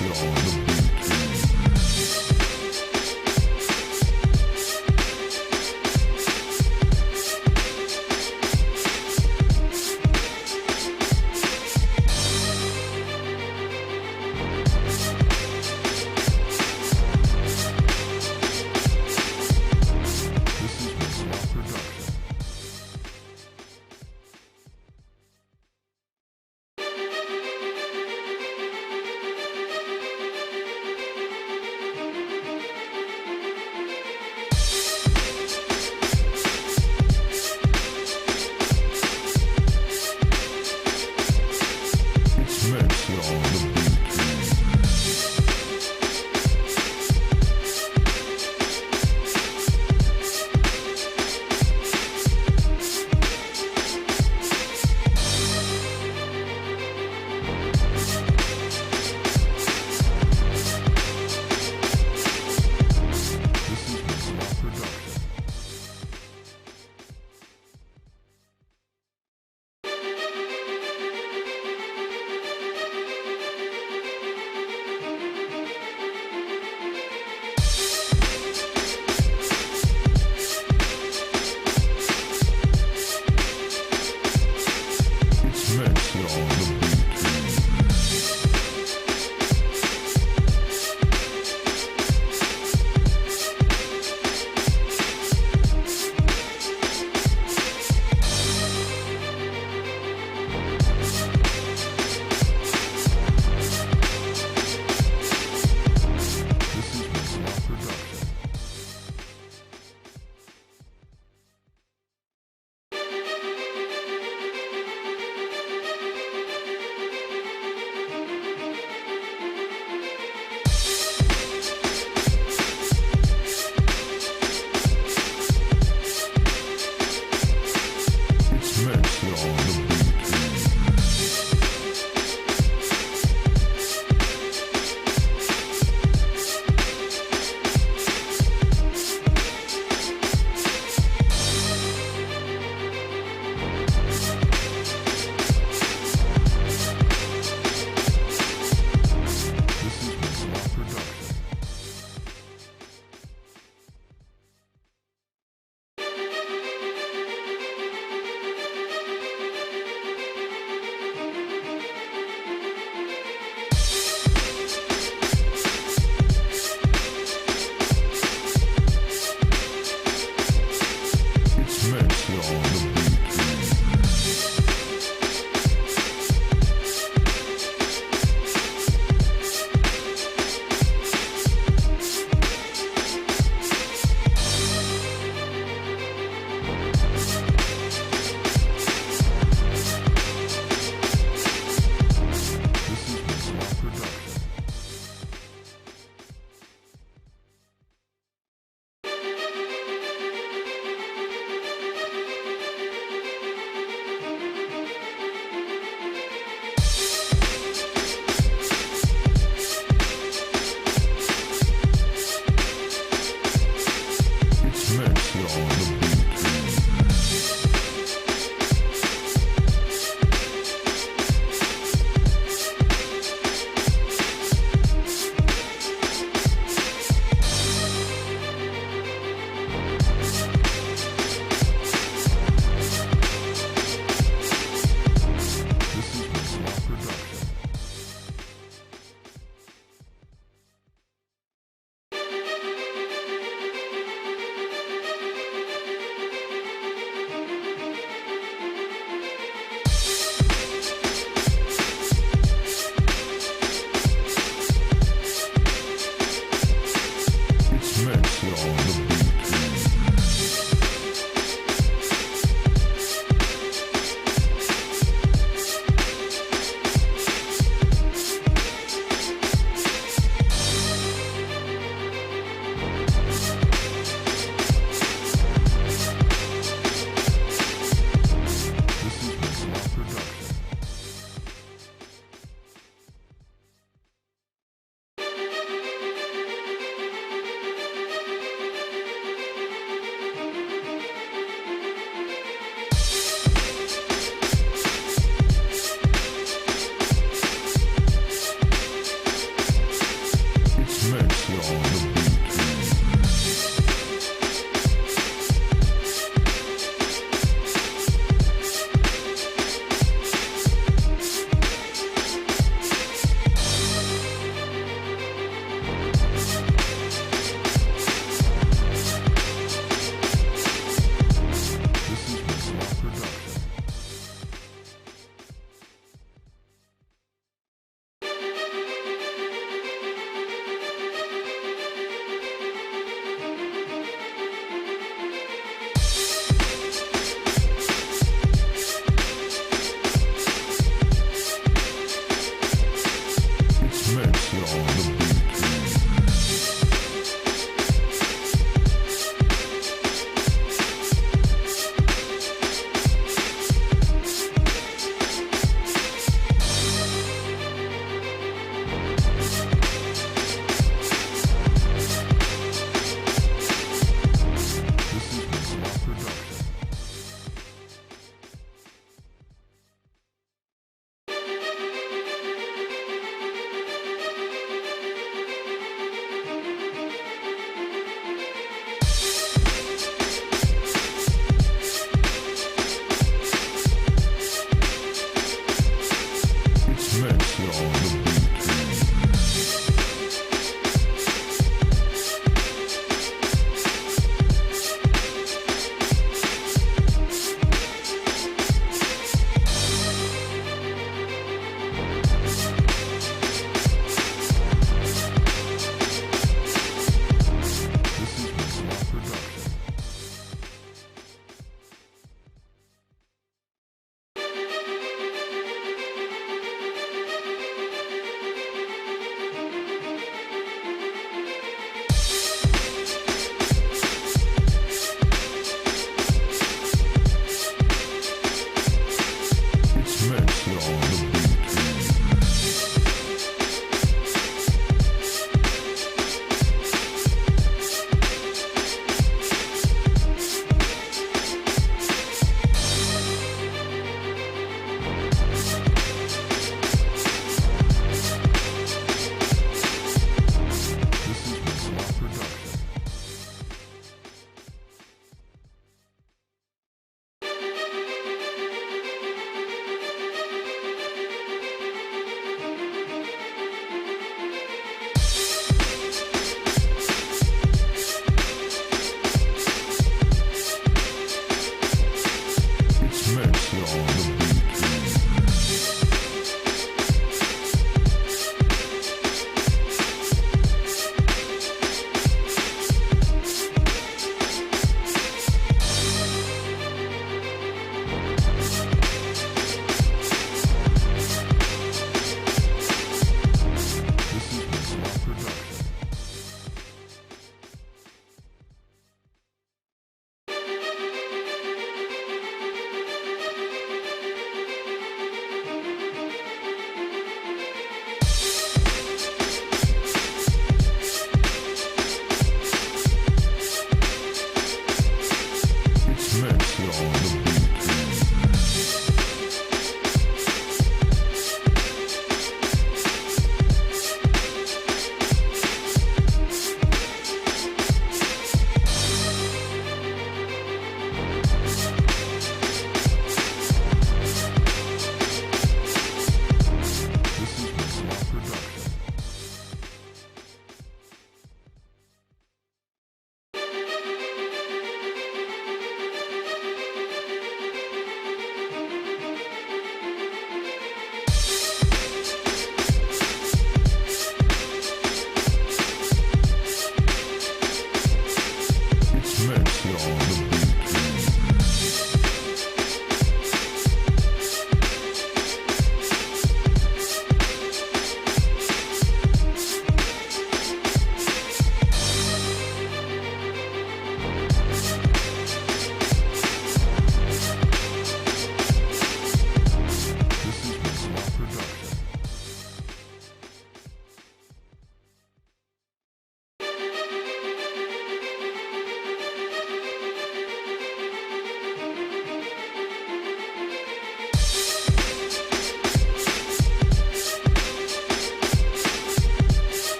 it on the beat.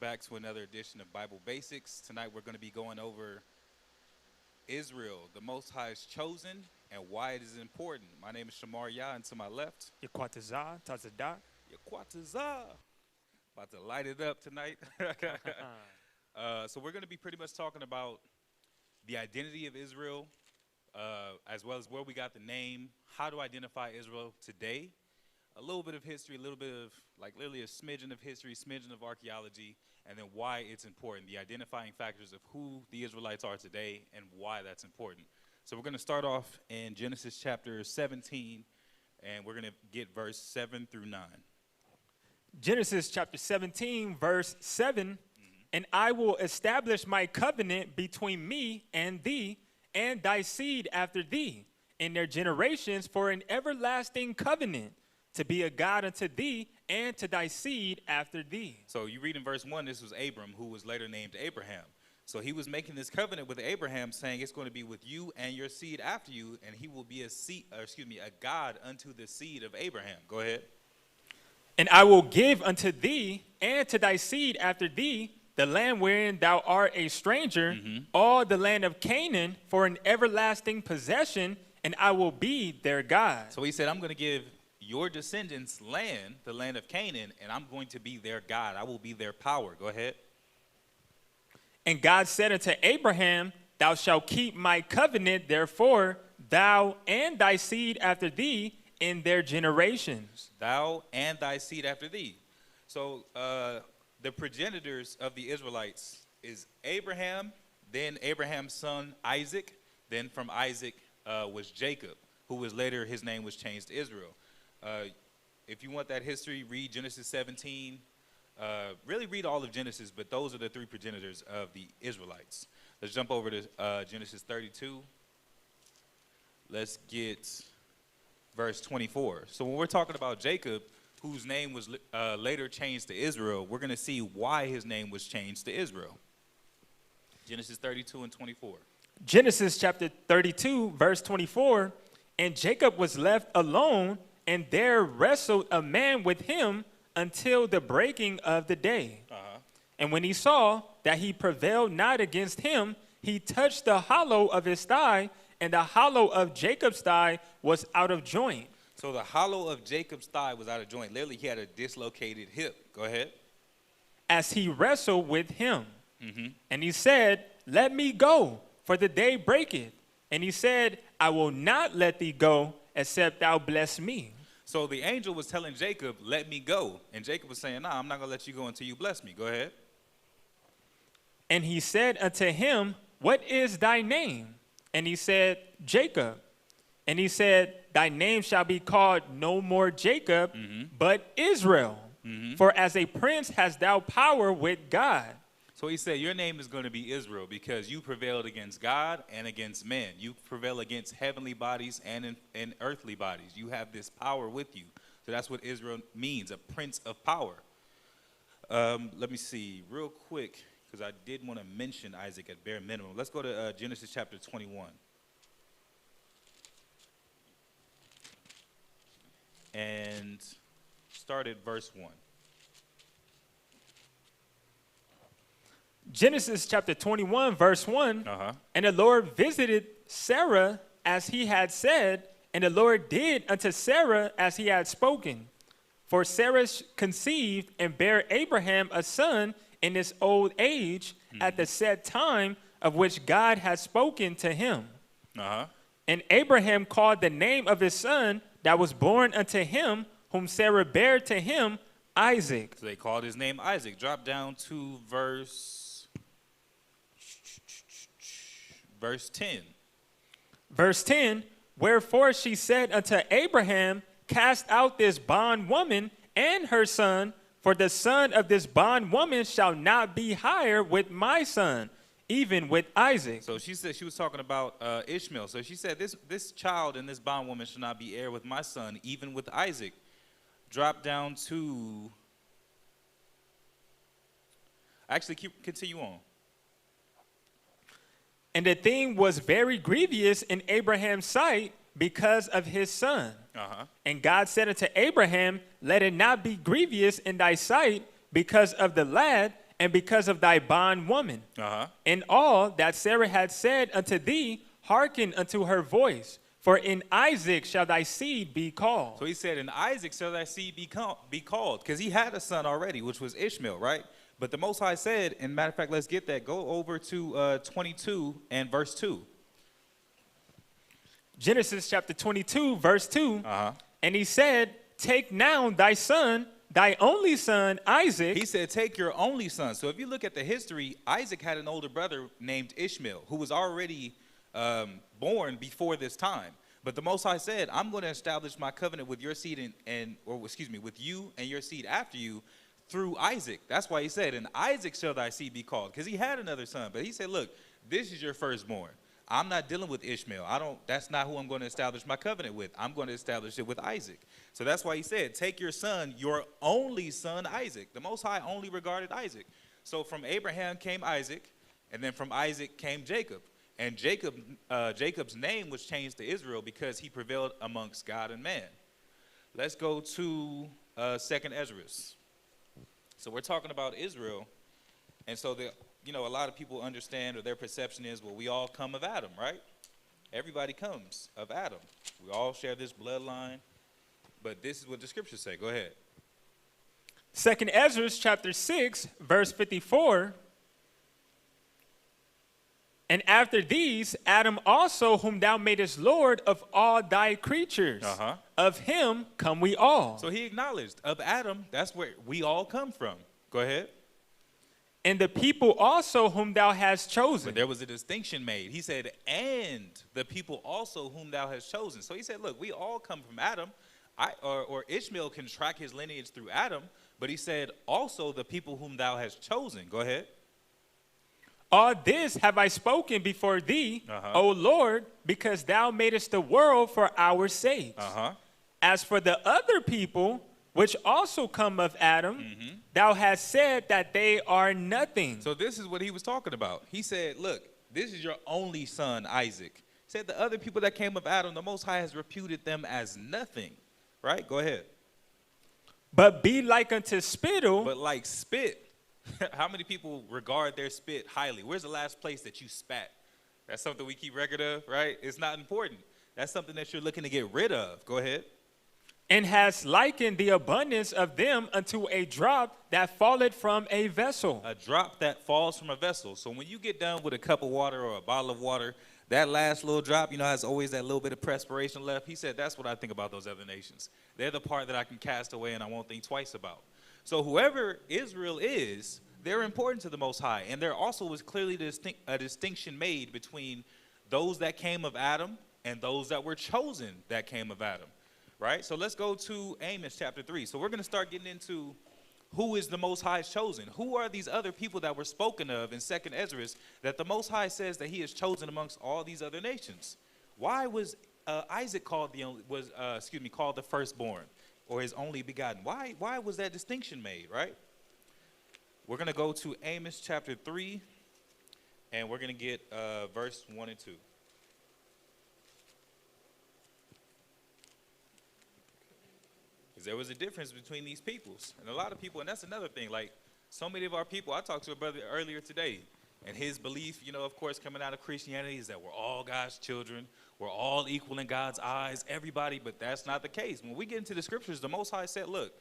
Back to another edition of Bible Basics. Tonight we're going to be going over Israel, the Most High's chosen, and why it is important. My name is Shamar, and to my left, Yakwataza, Tazada. Yakwataza. About to light it up tonight. So we're going to be pretty much talking about the identity of Israel, as well as where we got the name, how to identify Israel today, a little bit of history, a little bit of, like, literally a smidgen of history, smidgen of archaeology, and then why it's important, the identifying factors of who the Israelites are today and why that's important. So we're going to start off in Genesis chapter 17, and we're going to get verse 7 through 9. Genesis chapter 17, verse 7. And I will establish my covenant between me and thee and thy seed after thee in their generations for an everlasting covenant, to be a God unto thee and to thy seed after thee. So you read in verse 1, this was Abram, who was later named Abraham. So he was making this covenant with Abraham, saying it's going to be with you and your seed after you, and he will be a God unto the seed of Abraham. Go ahead. And I will give unto thee and to thy seed after thee the land wherein thou art a stranger, all the land of Canaan for an everlasting possession, and I will be their God. So he said, I'm going to give your descendants land, the land of Canaan, and I'm going to be their God. I will be their power. Go ahead. And God said unto Abraham, thou shalt keep my covenant, therefore, thou and thy seed after thee in their generations. Thou and thy seed after thee. So the progenitors of the Israelites is Abraham, then Abraham's son Isaac, then from Isaac was Jacob, who was later, his name was changed to Israel. If you want that history, read Genesis 17. Really read all of Genesis, but those are the three progenitors of the Israelites. Let's jump over to Genesis 32. Let's get verse 24. So when we're talking about Jacob, whose name was later changed to Israel, we're going to see why his name was changed to Israel. Genesis 32 and 24. Genesis chapter 32, verse 24. And Jacob was left alone, and there wrestled a man with him until the breaking of the day. And when he saw that he prevailed not against him, he touched the hollow of his thigh, and the hollow of Jacob's thigh was out of joint. So the hollow of Jacob's thigh was out of joint. Literally, he had a dislocated hip. Go ahead. As he wrestled with him. And he said, let me go, for the day breaketh. And he said, I will not let thee go, except thou bless me. So the angel was telling Jacob, let me go. And Jacob was saying, nah, I'm not going to let you go until you bless me. Go ahead. And he said unto him, what is thy name? And he said, Jacob. And he said, thy name shall be called no more Jacob, but Israel. For as a prince hast thou power with God. So he said, your name is going to be Israel because you prevailed against God and against men. You prevail against heavenly bodies and earthly bodies. You have this power with you. So that's what Israel means, a prince of power. Let me see real quick, because I did want to mention Isaac at bare minimum. Let's go to Genesis chapter 21. And start at verse 1. Genesis chapter 21, verse 1. And the Lord visited Sarah as he had said, and the Lord did unto Sarah as he had spoken. For Sarah conceived and bare Abraham a son in his old age at the set time of which God had spoken to him. And Abraham called the name of his son that was born unto him, whom Sarah bare to him, Isaac. So they called his name Isaac. Drop down to verse 10. Verse 10, wherefore she said unto Abraham, cast out this bondwoman and her son, for the son of this bondwoman shall not be higher with my son, even with Isaac. So she said, she was talking about Ishmael. So she said, this child and this bondwoman shall not be heir with my son, even with Isaac. Drop down to, actually continue on. And the thing was very grievous in Abraham's sight because of his son. And God said unto Abraham, let it not be grievous in thy sight, because of the lad and because of thy bondwoman. In all that Sarah had said unto thee, hearken unto her voice. For in Isaac shall thy seed be called. So he said, in Isaac shall thy seed be called. Because he had a son already, which was Ishmael, right? But the Most High said, and matter of fact, let's get that. Go over to 22 and verse 2. Genesis chapter 22, verse 2. And he said, take now thy son, thy only son, Isaac. He said, take your only son. So if you look at the history, Isaac had an older brother named Ishmael, who was already born before this time. But the Most High said, I'm going to establish my covenant with your seed with you and your seed after you through Isaac. That's why he said, in Isaac shall thy seed be called. Because he had another son. But he said, look, this is your firstborn. I'm not dealing with Ishmael. That's not who I'm going to establish my covenant with. I'm going to establish it with Isaac. So that's why he said, take your son, your only son, Isaac. The Most High only regarded Isaac. So from Abraham came Isaac, and then from Isaac came Jacob. And Jacob's name was changed to Israel because he prevailed amongst God and man. Let's go to 2nd Ezra. So we're talking about Israel. And so a lot of people understand, or their perception is, well, we all come of Adam, right? Everybody comes of Adam. We all share this bloodline. But this is what the scriptures say. Go ahead. 2nd Ezra chapter 6, verse 54. And after these, Adam also, whom thou madest Lord of all thy creatures, of him come we all. So he acknowledged, of Adam, that's where we all come from. Go ahead. And the people also whom thou hast chosen. But there was a distinction made. He said, and the people also whom thou hast chosen. So he said, look, we all come from Adam. Or Ishmael can track his lineage through Adam. But he said, also the people whom thou hast chosen. Go ahead. All this have I spoken before thee, O Lord, because thou madest the world for our sakes. As for the other people, which also come of Adam, thou hast said that they are nothing. So this is what he was talking about. He said, look, this is your only son, Isaac. He said the other people that came of Adam, the Most High has reputed them as nothing. Right? Go ahead. But be like unto spittle. But like spit. How many people regard their spit highly? Where's the last place that you spat? That's something we keep record of, right? It's not important. That's something that you're looking to get rid of. Go ahead. And has likened the abundance of them unto a drop that falleth from a vessel. A drop that falls from a vessel. So when you get done with a cup of water or a bottle of water, that last little drop, has always that little bit of perspiration left. He said, that's what I think about those other nations. They're the part that I can cast away and I won't think twice about. So whoever Israel is, they're important to the Most High. And there also was clearly a distinction made between those that came of Adam and those that were chosen that came of Adam. Right? So let's go to Amos chapter 3. So we're going to start getting into who is the Most High's chosen. Who are these other people that were spoken of in 2nd Ezra that the Most High says that he is chosen amongst all these other nations? Why was Isaac called the firstborn? Or his only begotten. Why was that distinction made, right? We're going to go to Amos chapter 3, and we're going to get verse 1 and 2. Because there was a difference between these peoples. And a lot of people, and that's another thing, like so many of our people, I talked to a brother earlier today, and his belief, of course, coming out of Christianity is that we're all God's children. We're all equal in God's eyes, everybody, but that's not the case. When we get into the scriptures, the Most High said, look,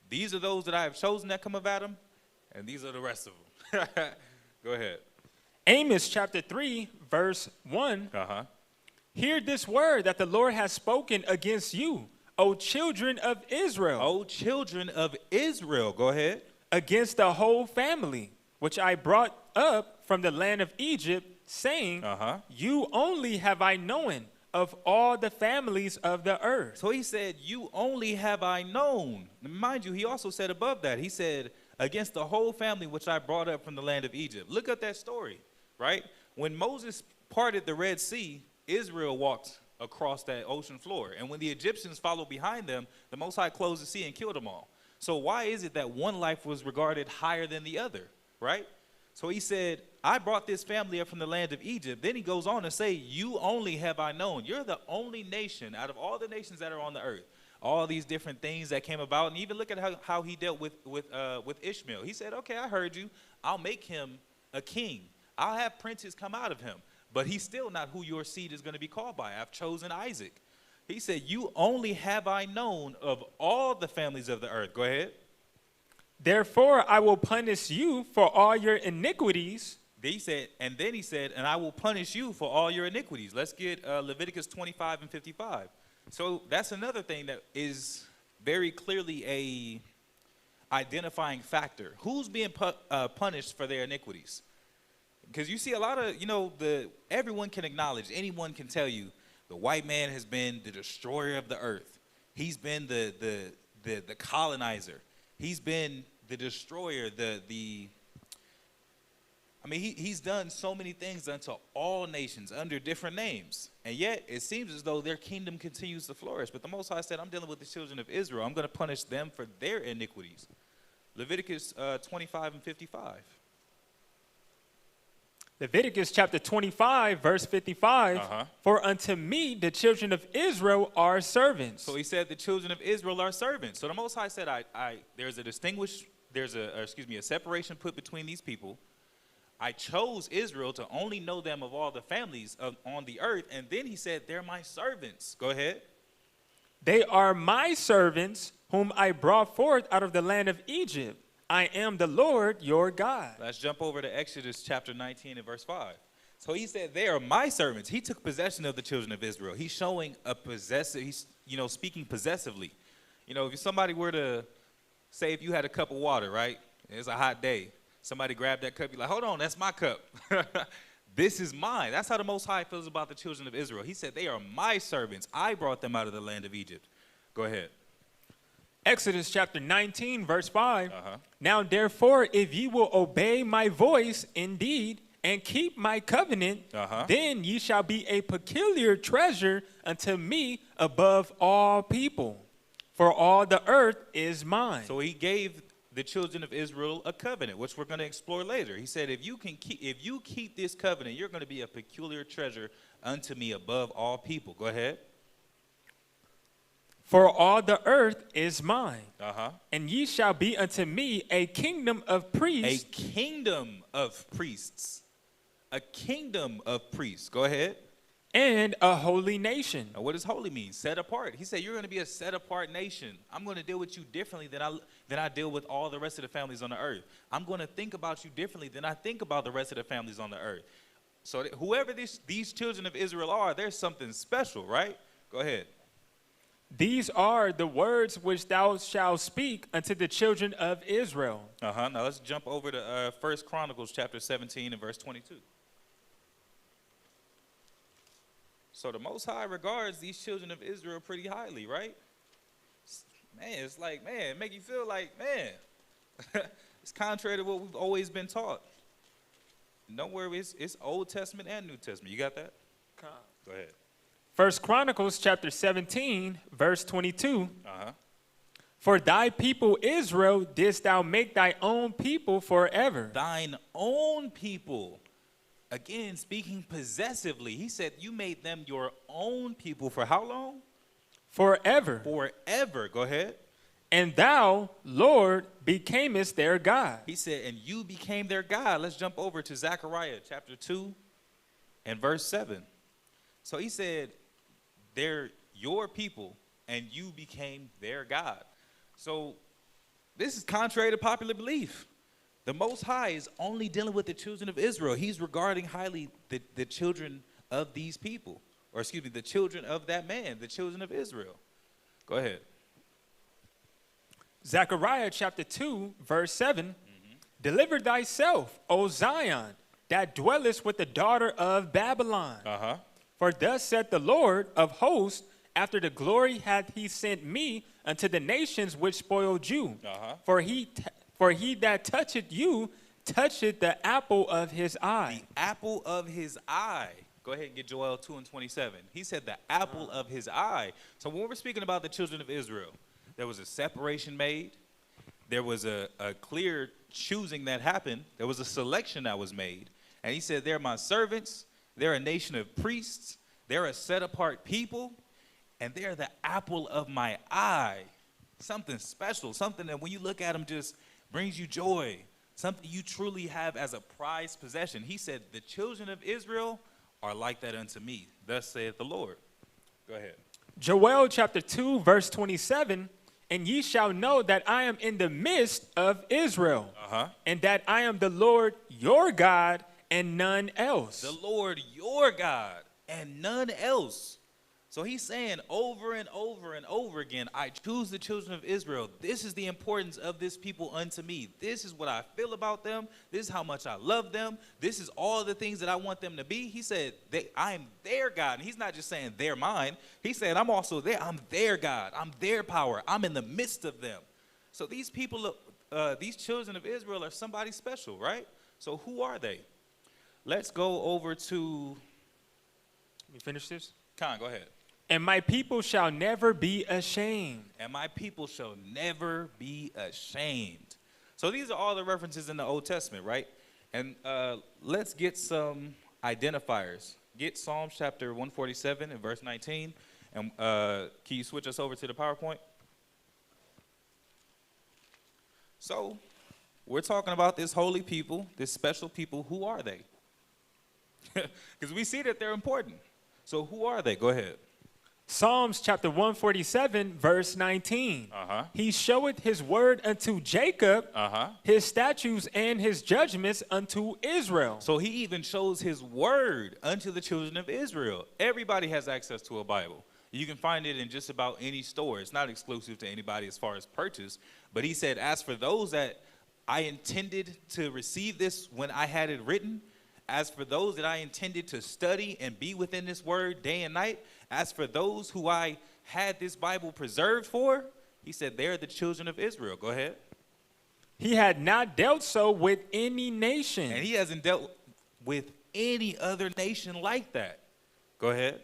these are those that I have chosen that come of Adam, and these are the rest of them. Go ahead. Amos chapter 3, verse 1. Hear this word that the Lord has spoken against you, O children of Israel. O children of Israel. Go ahead. Against the whole family, which I brought up from the land of Egypt, saying, you only have I known of all the families of the earth. So he said, you only have I known. Mind you, he also said above that, he said, against the whole family which I brought up from the land of Egypt. Look at that story, right? When Moses parted the Red Sea, Israel walked across that ocean floor. And when the Egyptians followed behind them, the Most High closed the sea and killed them all. So why is it that one life was regarded higher than the other, right? So he said, I brought this family up from the land of Egypt. Then he goes on to say, you only have I known. You're the only nation out of all the nations that are on the earth. all these different things that came about. And even look at how he dealt with Ishmael. He said, okay, I heard you. I'll make him a king. I'll have princes come out of him. But he's still not who your seed is going to be called by. I've chosen Isaac. He said, you only have I known of all the families of the earth. Go ahead. Therefore, I will punish you for all your iniquities. He said, and then he said, and I will punish you for all your iniquities. Let's get Leviticus 25 and 55. So that's another thing that is very clearly a identifying factor. Who's being punished for their iniquities? Because you see a lot of, everyone can acknowledge, anyone can tell you, the white man has been the destroyer of the earth. He's been the colonizer. He's been the destroyer, he's done so many things unto all nations under different names. And yet it seems as though their kingdom continues to flourish. But the Most High said, I'm dealing with the children of Israel. I'm going to punish them for their iniquities. Leviticus 25 and 55. Leviticus chapter 25, verse 55. For unto me the children of Israel are servants. So he said the children of Israel are servants. So the Most High said, there's a separation put between these people. I chose Israel to only know them of all the families on the earth. And then he said, they're my servants. Go ahead. They are my servants whom I brought forth out of the land of Egypt. I am the Lord your God. Let's jump over to Exodus chapter 19 and verse 5. So he said, they are my servants. He took possession of the children of Israel. He's showing a possessive, he's, speaking possessively. If somebody were to say, if you had a cup of water, right? It's a hot day. Somebody grabbed that cup, you're like, hold on, that's my cup. This is mine. That's how the Most High feels about the children of Israel. He said, they are my servants. I brought them out of the land of Egypt. Go ahead. Exodus chapter 19, verse 5. Now, therefore, if ye will obey my voice indeed and keep my covenant, then ye shall be a peculiar treasure unto me above all people. For all the earth is mine. So he gave the children of Israel a covenant, which we're going to explore later. He said, if you keep this covenant, you're going to be a peculiar treasure unto me above all people. Go ahead. For all the earth is mine, and ye shall be unto me a kingdom of priests. A kingdom of priests. A kingdom of priests. Go ahead. And a holy nation. Now, what does holy mean? Set apart. He said, you're going to be a set apart nation. I'm going to deal with you differently than I deal with all the rest of the families on the earth. I'm going to think about you differently than I think about the rest of the families on the earth. So whoever these children of Israel are, there's something special, right? Go ahead. These are the words which thou shalt speak unto the children of Israel. Now let's jump over to 1 Chronicles chapter 17 and verse 22. So the Most High regards these children of Israel pretty highly, right? Man, it's like, man, make you feel like, man, it's contrary to what we've always been taught. Don't worry, it's Old Testament and New Testament. You got that? Go ahead. 1 Chronicles chapter 17, verse 22. For thy people Israel didst thou make thy own people forever. Thine own people. Again, speaking possessively, he said you made them your own people for how long? Forever. Forever. Go ahead. And thou, Lord, becamest their God. He said, and you became their God. Let's jump over to Zechariah chapter 2 and verse 7. So he said, they're your people, and you became their God. So this is contrary to popular belief. The Most High is only dealing with the children of Israel. He's regarding highly the children of these people. Or excuse me, the children of that man, the children of Israel. Go ahead. Zechariah chapter 2, verse 7. Deliver thyself, O Zion, that dwellest with the daughter of Babylon. For thus saith the Lord of hosts, after the glory hath he sent me unto the nations which spoiled you. For he that toucheth you, toucheth the apple of his eye. The apple of his eye. Go ahead and get Joel 2 and 27. He said the apple of his eye. So when we're speaking about the children of Israel, there was a separation made. There was a clear choosing that happened. There was a selection that was made. And he said, they're my servants. They're a nation of priests. They're a set-apart people. and they're the apple of my eye. Something special, something that when you look at them just brings you joy, something you truly have as a prized possession. He said, the children of Israel are like that unto me. Thus saith the Lord. Go ahead. Joel chapter 2, verse 27, and ye shall know that I am in the midst of Israel, and that I am the Lord your God and none else. The Lord your God and none else. So he's saying over and over and over again, I choose the children of Israel. This is the importance of this people unto me. This is what I feel about them. This is how much I love them. This is all the things that I want them to be. He said, I am their God. And he's not just saying they're mine. He said, I'm also there. I'm their God. I'm their power. I'm in the midst of them. So these people, these children of Israel are somebody special, right? So who are they? Let's go over to... Let me finish this. Khan, go ahead. And my people shall never be ashamed. And my people shall never be ashamed. So these are all the references in the Old Testament, right? And let's get some identifiers. Get Psalms chapter 147 and verse 19. And can you switch us over to the PowerPoint? So we're talking about this holy people, this special people. Who are they? Because we see that they're important. So who are they? Go ahead. Psalms chapter 147, verse 19. He showeth his word unto Jacob, his statutes and his judgments unto Israel. So he even shows his word unto the children of Israel. Everybody has access to a Bible. You can find it in just about any store. It's not exclusive to anybody as far as purchase. But he said, as for those that I intended to receive this when I had it written, as for those that I intended to study and be within this word day and night, as for those who I had this Bible preserved for, he said, they're the children of Israel. Go ahead. He had not dealt so with any nation. And he hasn't dealt with any other nation like that. Go ahead.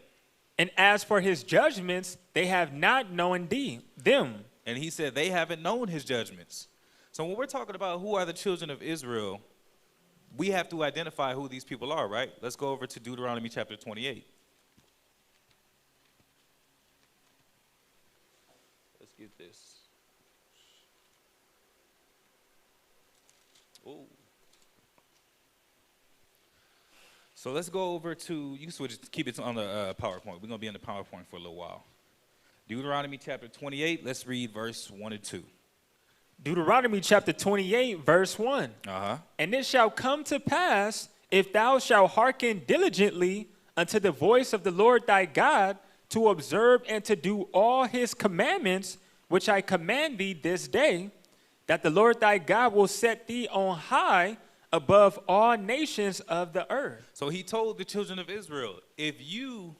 And as for his judgments, they have not known them. And he said they haven't known his judgments. So when we're talking about who are the children of Israel, we have to identify who these people are, right? Let's go over to Deuteronomy chapter 28. Let's get this. Ooh. So let's go over to, you can switch, keep it on the PowerPoint. We're going to be on the PowerPoint for a little while. Deuteronomy chapter 28, let's read verse 1 and 2. Deuteronomy chapter 28, verse 1. And it shall come to pass, if thou shalt hearken diligently unto the voice of the Lord thy God, to observe and to do all his commandments, which I command thee this day, that the Lord thy God will set thee on high above all nations of the earth. So he told the children of Israel, if you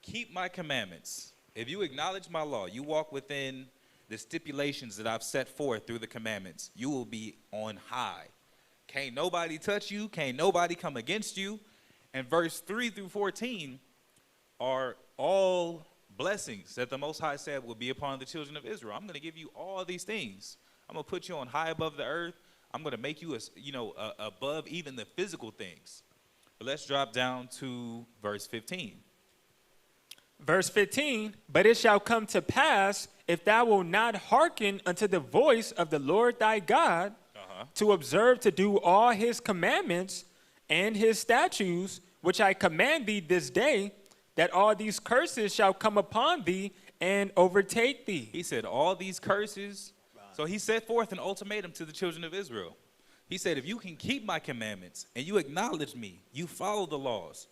keep my commandments, if you acknowledge my law, you walk within the stipulations that I've set forth through the commandments, you will be on high. Can't nobody touch you. Can't nobody come against you. And verse 3 through 14 are all blessings that the Most High said will be upon the children of Israel. I'm going to give you all these things. I'm going to put you on high above the earth. I'm going to make you, above even the physical things. But let's drop down to verse 15. Verse 15, but it shall come to pass, if thou wilt not hearken unto the voice of the Lord thy God, to observe to do all his commandments and his statutes, which I command thee this day, that all these curses shall come upon thee and overtake thee. He said all these curses. So he set forth an ultimatum to the children of Israel. He said, if you can keep my commandments and you acknowledge me, you follow the laws,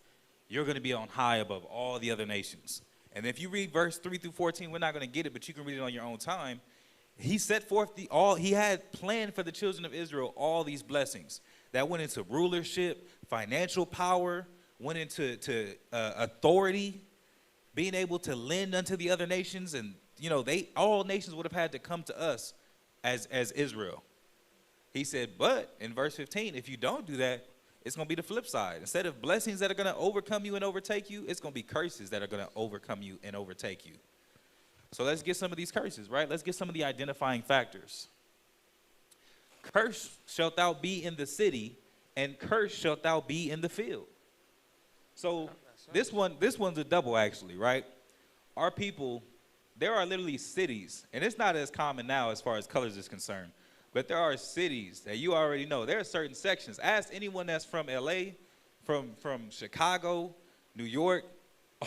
you're going to be on high above all the other nations. And if you read verse 3 through 14, we're not going to get it, but you can read it on your own time. He set forth he had planned for the children of Israel all these blessings that went into rulership, financial power, went into authority, being able to lend unto the other nations. And, all nations would have had to come to us as Israel. He said, but in verse 15, if you don't do that, it's going to be the flip side. Instead of blessings that are going to overcome you and overtake you, it's going to be curses that are going to overcome you and overtake you. So let's get some of these curses, right? Let's get some of the identifying factors. Cursed shalt thou be in the city, and cursed shalt thou be in the field. So this one's a double, actually, right? our people, there are literally cities, and it's not as common now as far as colors is concerned, but there are cities that you already know. There are certain sections. Ask anyone that's from LA, from Chicago, New York,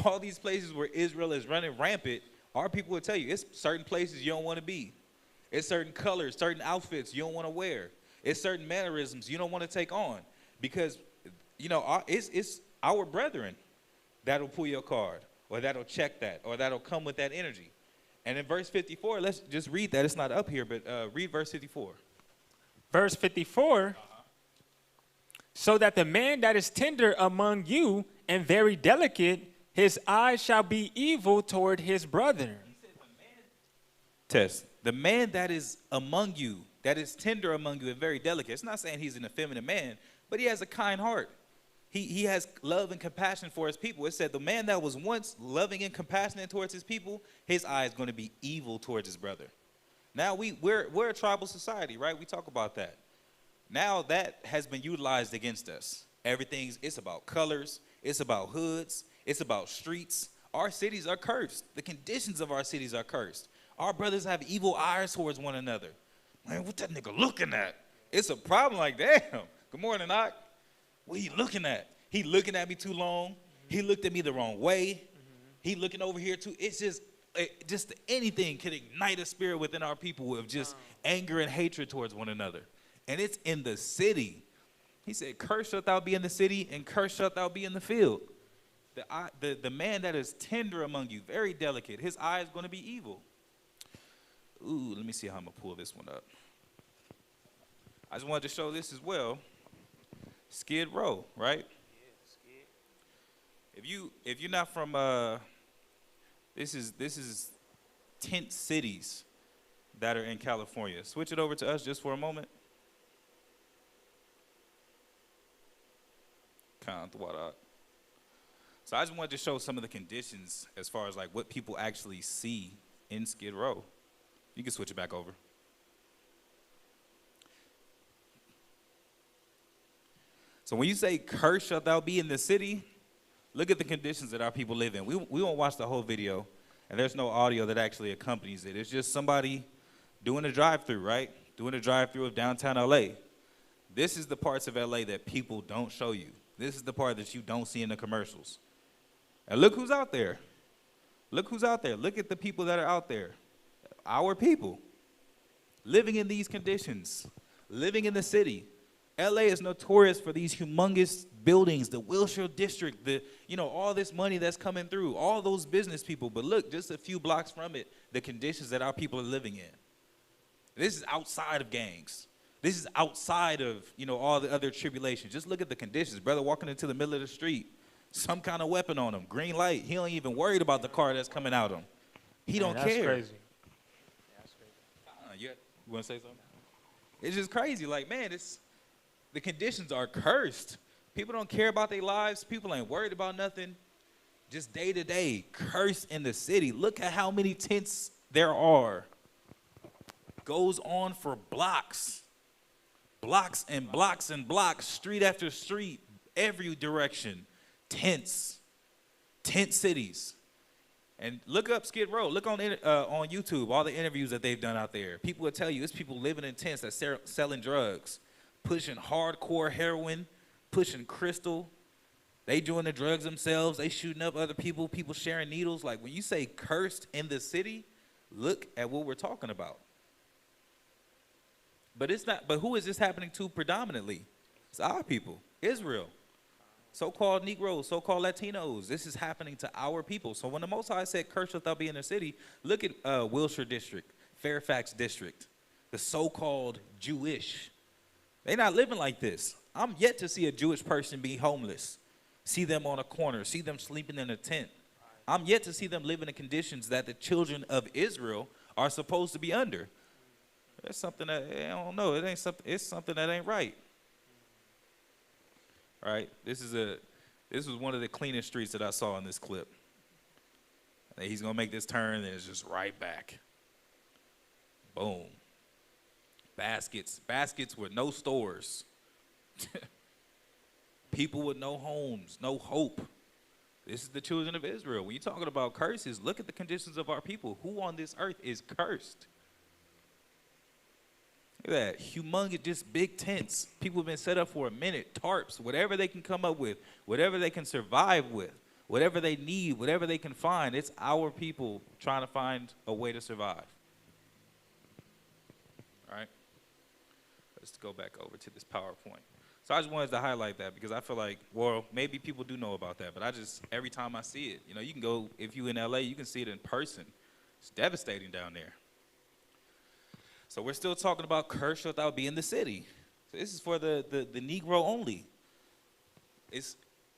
all these places where Israel is running rampant, our people will tell you it's certain places you don't want to be. It's certain colors, certain outfits you don't want to wear. It's certain mannerisms you don't want to take on because, you know, it's our brethren that'll pull your card or that'll check that or that'll come with that energy. And in verse 54, let's just read that. It's not up here, but read verse 54. Verse 54, so that the man that is tender among you and very delicate, his eyes shall be evil toward his brother. Test. The man that is among you, that is tender among you and very delicate. It's not saying he's an effeminate man, but he has a kind heart. He has love and compassion for his people. It said the man that was once loving and compassionate towards his people, his eye is going to be evil towards his brother. Now we're a tribal society, right? We talk about that. Now that has been utilized against us. It's about colors. It's about hoods. It's about streets. Our cities are cursed. The conditions of our cities are cursed. Our brothers have evil eyes towards one another. Man, what that nigga looking at? It's a problem like, damn. Good morning, Ock. What are you looking at? He looking at me too long. He looked at me the wrong way. He looking over here too. It's just anything can ignite a spirit within our people of just anger and hatred towards one another. And it's in the city. He said, cursed shalt thou be in the city, and cursed shalt thou be in the field. The man that is tender among you, very delicate, his eye is going to be evil. Ooh, let me see how I'm going to pull this one up. I just wanted to show this as well. Skid Row, right? Yeah, Skid. If you're not from this is tent cities that are in California. Switch it over to us just for a moment. So I just wanted to show some of the conditions as far as like what people actually see in Skid Row. You can switch it back over. So when you say cursed shalt thou be in the city, look at the conditions that our people live in. We won't watch the whole video, and there's no audio that actually accompanies it. It's just somebody doing a drive-through, right? Doing a drive-through of downtown LA. This is the parts of LA that people don't show you. This is the part that you don't see in the commercials. And look who's out there. Look who's out there. Look at the people that are out there. Our people living in these conditions, living in the city. LA is notorious for these humongous buildings, the Wilshire District, all this money that's coming through, all those business people. But look, just a few blocks from it, the conditions that our people are living in. This is outside of gangs. This is outside of, all the other tribulations. Just look at the conditions. Brother walking into the middle of the street, some kind of weapon on him, green light. He don't even worried about the car that's coming at him. He don't care. That's crazy. You want to say something? It's just crazy. Like, man, the conditions are cursed. People don't care about their lives. People ain't worried about nothing. Just day to day, cursed in the city. Look at how many tents there are. Goes on for blocks. Blocks and blocks and blocks, street after street, every direction. Tents. Tent cities. And look up Skid Row. Look on YouTube, all the interviews that they've done out there. People will tell you it's people living in tents that selling drugs, pushing hardcore heroin, pushing crystal. They doing the drugs themselves. They shooting up other people, people sharing needles. Like when you say cursed in the city, look at what we're talking about. But it's not. But who is this happening to predominantly? It's our people, Israel. So-called Negroes, so-called Latinos. This is happening to our people. So when the Most High said, cursed shalt thou be in the city, look at Wilshire District, Fairfax District, the so-called Jewish. They're not living like this. I'm yet to see a Jewish person be homeless, see them on a corner, see them sleeping in a tent. I'm yet to see them living in conditions that the children of Israel are supposed to be under. That's something that, I don't know, it's something that ain't right. Right, this was one of the cleanest streets that I saw in this clip. And he's gonna make this turn, and it's just right back. Boom. Baskets with no stores. People with no homes, no hope. This is the children of Israel. When you're talking about curses, look at the conditions of our people. Who on this earth is cursed? Look at that. Humongous, just big tents. People have been set up for a minute. Tarps, whatever they can come up with, whatever they can survive with, whatever they need, whatever they can find. It's our people trying to find a way to survive. All right? Let's go back over to this PowerPoint. So I just wanted to highlight that because I feel like, well, maybe people do know about that, but I just, every time I see it, you know, you can go, if you're in LA, you can see it in person. It's devastating down there. So we're still talking about curse without being the city. So this is for the Negro only.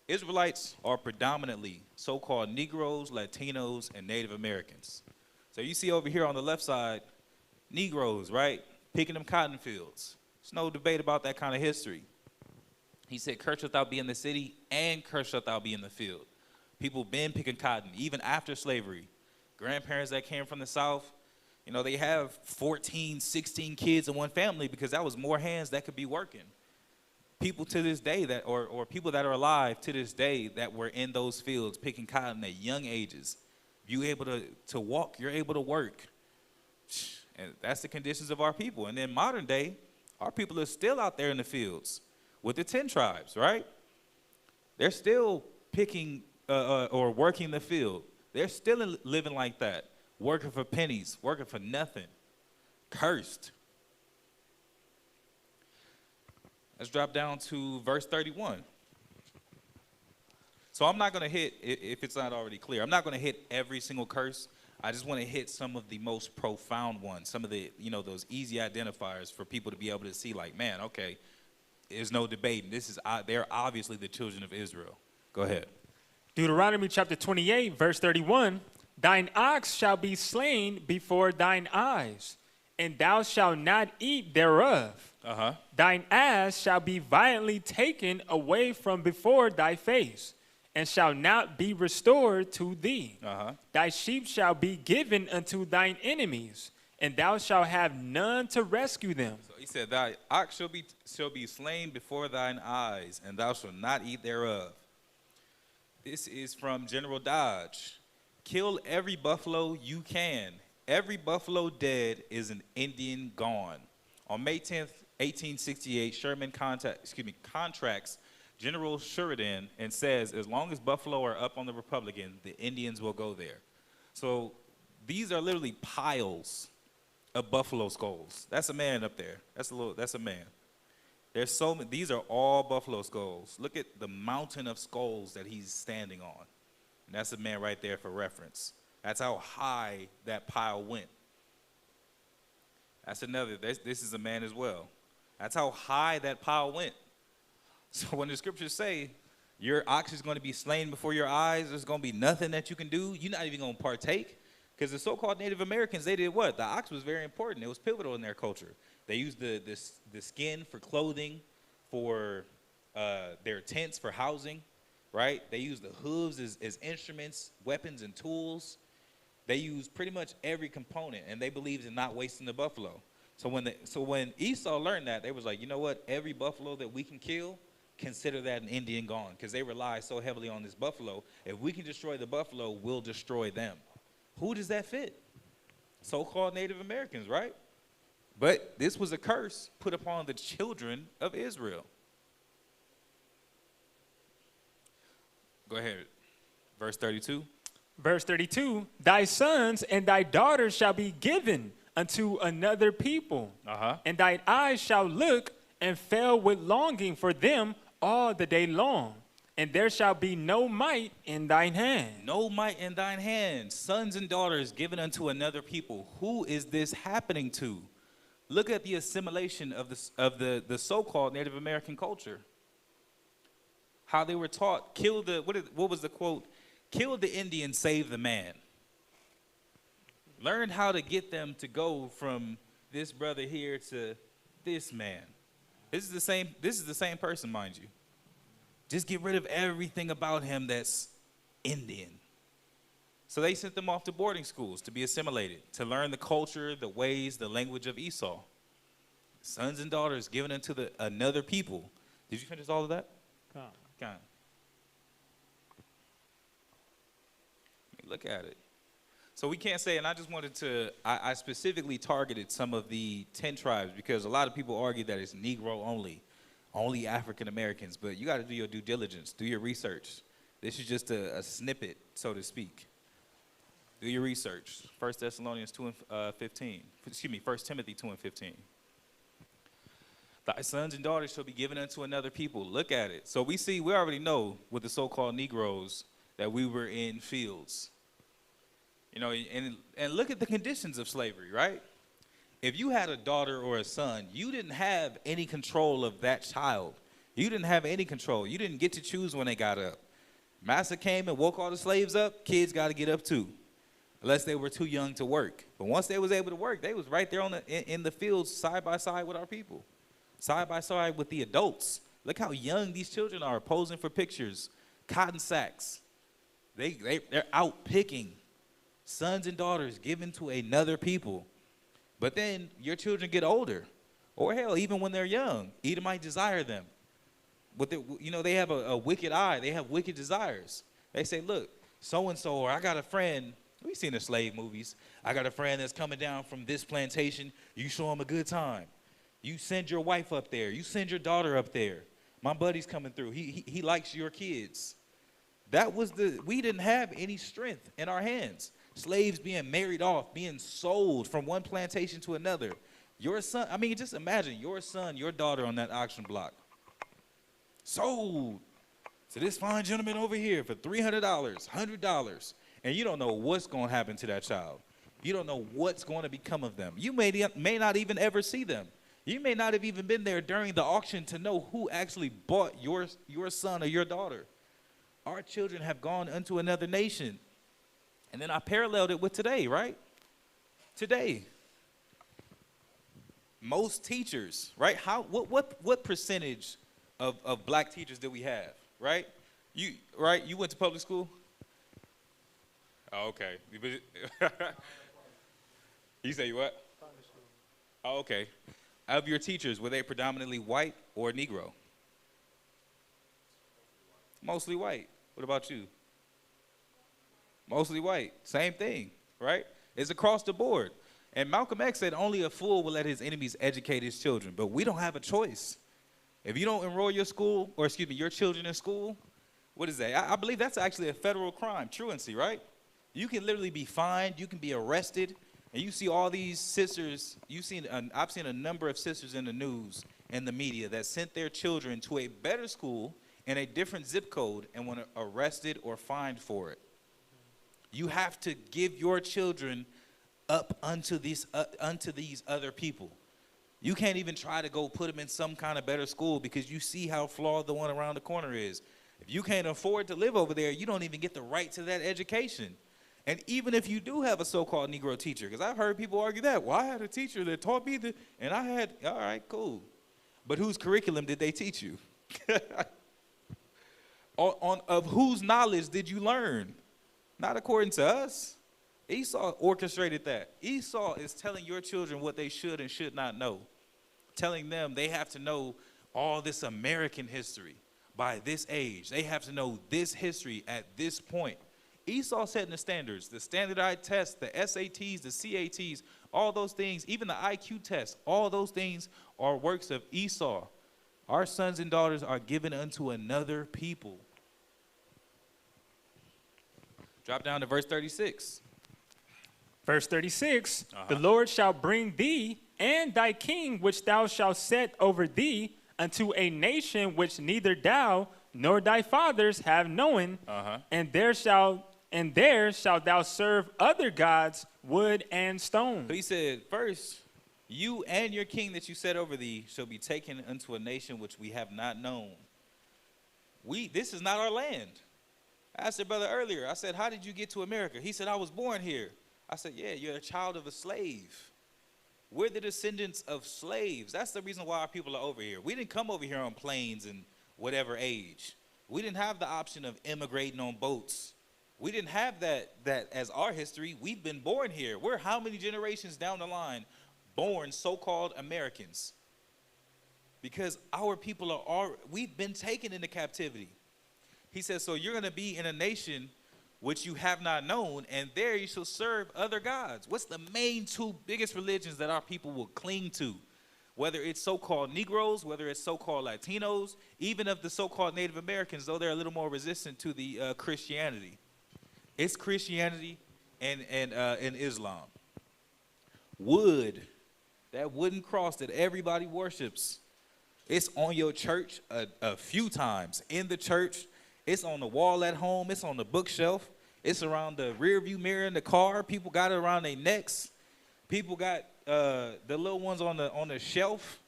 Israelites are predominantly so-called Negroes, Latinos, and Native Americans. So you see over here on the left side, Negroes, right, picking them cotton fields. There's no debate about that kind of history. He said, curse without being the city and curse without being the field. People been picking cotton, even after slavery. Grandparents that came from the South, you know, they have 14, 16 kids in one family because that was more hands that could be working. People to this day that, or people that are alive to this day that were in those fields picking cotton at young ages. You able to walk, you're able to work. And that's the conditions of our people. And then modern day, our people are still out there in the fields with the 10 tribes, right? They're still picking or working the field. They're still living like that, working for pennies, working for nothing, cursed. Let's drop down to verse 31. So I'm not going to hit, if it's not already clear, I'm not going to hit every single curse. I just want to hit some of the most profound ones, some of the, you know, those easy identifiers for people to be able to see like, man, okay, there's no debating. This is, they're obviously the children of Israel. Go ahead. Deuteronomy chapter 28, verse 31, thine ox shall be slain before thine eyes, and thou shalt not eat thereof. Thine ass shall be violently taken away from before thy face, and shall not be restored to thee. Thy sheep shall be given unto thine enemies, and thou shalt have none to rescue them. So he said, thy ox shall be slain before thine eyes, and thou shalt not eat thereof. This is from General Dodge. Kill every buffalo you can. Every buffalo dead is an Indian gone. On May 10th, 1868, Sherman contracts General Sheridan and says, as long as buffalo are up on the Republican, the Indians will go there. So these are literally piles of buffalo skulls. That's a man up there. That's a man. There's so many, these are all buffalo skulls. Look at the mountain of skulls that he's standing on. And that's a man right there for reference. That's how high that pile went. That's another, this is a man as well. That's how high that pile went. So when the scriptures say your ox is going to be slain before your eyes, there's going to be nothing that you can do, you're not even going to partake. Because the so-called Native Americans, they did what? The ox was very important. It was pivotal in their culture. They used the skin for clothing, for their tents, for housing, right? They used the hooves as instruments, weapons, and tools. They used pretty much every component, and they believed in not wasting the buffalo. So when Esau learned that, they was like, you know what? Every buffalo that we can kill, consider that an Indian gone, because they rely so heavily on this buffalo. If we can destroy the buffalo, we'll destroy them. Who does that fit? So-called Native Americans, right? But this was a curse put upon the children of Israel. Go ahead. Verse 32. Verse 32, thy sons and thy daughters shall be given unto another people, and thine eyes shall look and fail with longing for them all the day long. And there shall be no might in thine hand. No might in thine hand. Sons and daughters given unto another people. Who is this happening to? Look at the assimilation of the so-called Native American culture. How they were taught, kill the, what was the quote? Kill the Indian, save the man. Learn how to get them to go from this brother here to this man. This is the same person, mind you. Just get rid of everything about him that's Indian. So they sent them off to boarding schools to be assimilated, to learn the culture, the ways, the language of Esau. Sons and daughters given unto another people. Did you finish all of that? Come. Look at it. So we can't say, and I just wanted to, I specifically targeted some of the 10 tribes because a lot of people argue that it's Negro only African Americans, but you got to do your due diligence, do your research. This is just a snippet, so to speak. Do your research. 1 Thessalonians 2 and 15. Excuse me, 1 Timothy 2 and 15. Thy sons and daughters shall be given unto another people. Look at it. So we already know with the so-called Negroes that we were in fields. You know, and look at the conditions of slavery, right? If you had a daughter or a son, you didn't have any control of that child. You didn't have any control. You didn't get to choose when they got up. Master came and woke all the slaves up, kids got to get up too, unless they were too young to work. But once they was able to work, they was right there in the fields side by side with our people, side by side with the adults. Look how young these children are, posing for pictures, cotton sacks. They're out picking. Sons and daughters given to another people. But then your children get older, or hell, even when they're young, Edom might desire them. But they have a wicked eye. They have wicked desires. They say, look, so-and-so, or I got a friend. We've seen the slave movies. I got a friend that's coming down from this plantation. You show him a good time. You send your wife up there. You send your daughter up there. My buddy's coming through. He likes your kids. We didn't have any strength in our hands. Slaves being married off, being sold from one plantation to another. Your son, I mean, just imagine your son, your daughter on that auction block. Sold to this fine gentleman over here for $300, $100. And you don't know what's going to happen to that child. You don't know what's going to become of them. You may not even ever see them. You may not have even been there during the auction to know who actually bought your son or your daughter. Our children have gone unto another nation. And then I paralleled it with today, right? Today. Most teachers, right? What percentage of black teachers do we have, right? You went to public school? Oh, okay. You say what? Oh, okay. Of your teachers, were they predominantly white or Negro? Mostly white. What about you? Mostly white. Same thing, right? It's across the board. And Malcolm X said only a fool will let his enemies educate his children. But we don't have a choice. If you don't enroll your children in school, what is that? I believe that's actually a federal crime, truancy, right? You can literally be fined. You can be arrested. And you see all these sisters. I've seen a number of sisters in the news and the media that sent their children to a better school in a different zip code and were arrested or fined for it. You have to give your children up unto these other people. You can't even try to go put them in some kind of better school because you see how flawed the one around the corner is. If you can't afford to live over there, you don't even get the right to that education. And even if you do have a so-called Negro teacher, because I've heard people argue that, well, I had a teacher that taught me that, and I had, all right, cool. But whose curriculum did they teach you? Of whose knowledge did you learn? Not according to us. Esau orchestrated that. Esau is telling your children what they should and should not know. Telling them they have to know all this American history by this age. They have to know this history at this point. Esau setting the standards, the standardized tests, the SATs, the CATs, all those things, even the IQ test, all those things are works of Esau. Our sons and daughters are given unto another people. Drop down to verse 36. Verse 36, The Lord shall bring thee and thy king, which thou shalt set over thee, unto a nation which neither thou nor thy fathers have known, and there shalt thou serve other gods, wood and stone. So he said, first, you and your king that you set over thee shall be taken unto a nation which we have not known. This is not our land. I asked your brother earlier, I said, how did you get to America? He said, I was born here. I said, yeah, you're a child of a slave. We're the descendants of slaves. That's the reason why our people are over here. We didn't come over here on planes in whatever age. We didn't have the option of immigrating on boats. We didn't have that as our history. We've been born here. We're how many generations down the line born so-called Americans? Because our people we've been taken into captivity. He says, so you're going to be in a nation which you have not known, and there you shall serve other gods. What's the main two biggest religions that our people will cling to? Whether it's so-called Negroes, whether it's so-called Latinos, even of the so-called Native Americans, though they're a little more resistant to the Christianity. It's Christianity and Islam. Wood, that wooden cross that everybody worships, it's on your church a few times. In the church, it's on the wall at home, it's on the bookshelf, it's around the rear view mirror in the car. People got it around their necks. People got the little ones on the shelf.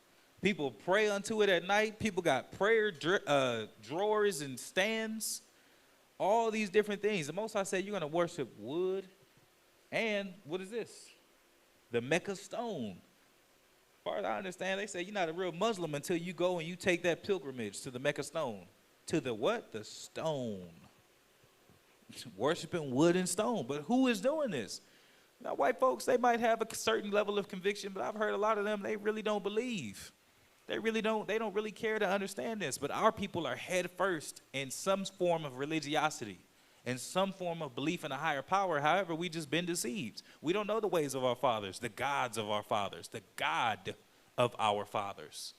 People pray unto it at night. People got prayer drawers and stands. All these different things. The Most High said you're going to worship wood. And what is this? The Mecca stone. As far as I understand, they say you're not a real Muslim until you go and you take that pilgrimage to the Mecca stone. To the what? The stone. Worshiping wood and stone. But who is doing this? Now, white folks, they might have a certain level of conviction, but I've heard a lot of them, they really don't believe. They don't really care to understand this. But our people are head first in some form of religiosity, in some form of belief in a higher power. However, we just been deceived. We don't know the ways of our fathers, the gods of our fathers, the God of our fathers.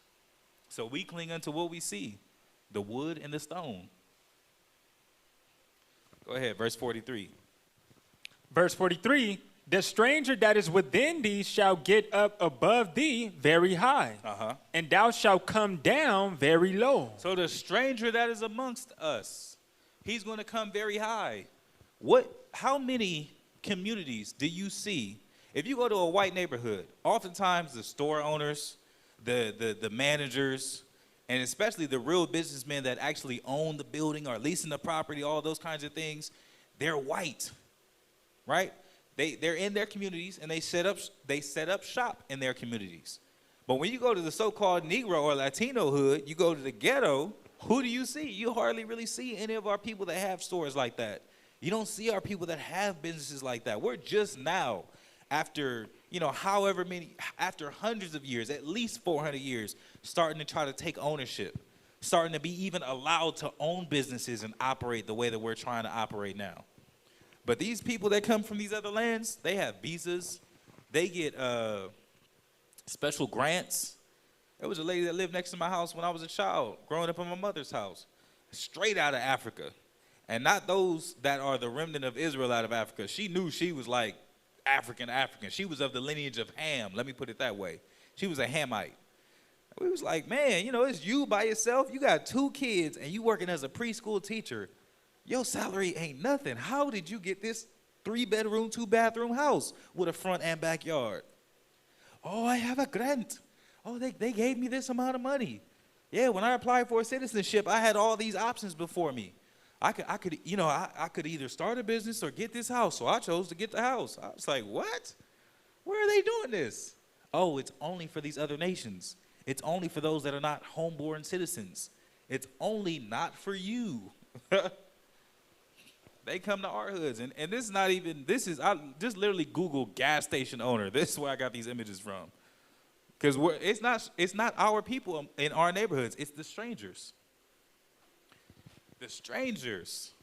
So we cling unto what we see, the wood and the stone. Go ahead, verse 43. Verse 43, the stranger that is within thee shall get up above thee very high, and thou shalt come down very low. So the stranger that is amongst us, he's going to come very high. How many communities do you see? If you go to a white neighborhood, oftentimes the store owners, the managers, and especially the real businessmen that actually own the building or leasing the property, all those kinds of things, they're white, right? They're in their communities, and they set up shop in their communities. But when you go to the so-called Negro or Latino hood, you go to the ghetto, who do you see? You hardly really see any of our people that have stores like that. You don't see our people that have businesses like that. We're just now, after, after hundreds of years, at least 400 years, starting to try to take ownership, starting to be even allowed to own businesses and operate the way that we're trying to operate now. But these people that come from these other lands, they have visas. They get special grants. There was a lady that lived next to my house when I was a child, growing up in my mother's house, straight out of Africa. And not those that are the remnant of Israel out of Africa. She knew she was like African. She was of the lineage of Ham. Let me put it that way. She was a Hamite. We was like, man, it's you by yourself. You got 2 kids, and you working as a preschool teacher. Your salary ain't nothing. How did you get this 3-bedroom, 2-bathroom house with a front and backyard? Oh, I have a grant. Oh, they gave me this amount of money. Yeah, when I applied for citizenship, I had all these options before me. I could either start a business or get this house. So I chose to get the house. I was like, what? Where are they doing this? Oh, it's only for these other nations. It's only for those that are not homeborn citizens. It's only not for you. They come to our hoods, and this is not even, I just literally Google gas station owner. This is where I got these images from. Because it's not our people in our neighborhoods, it's the strangers. The strangers.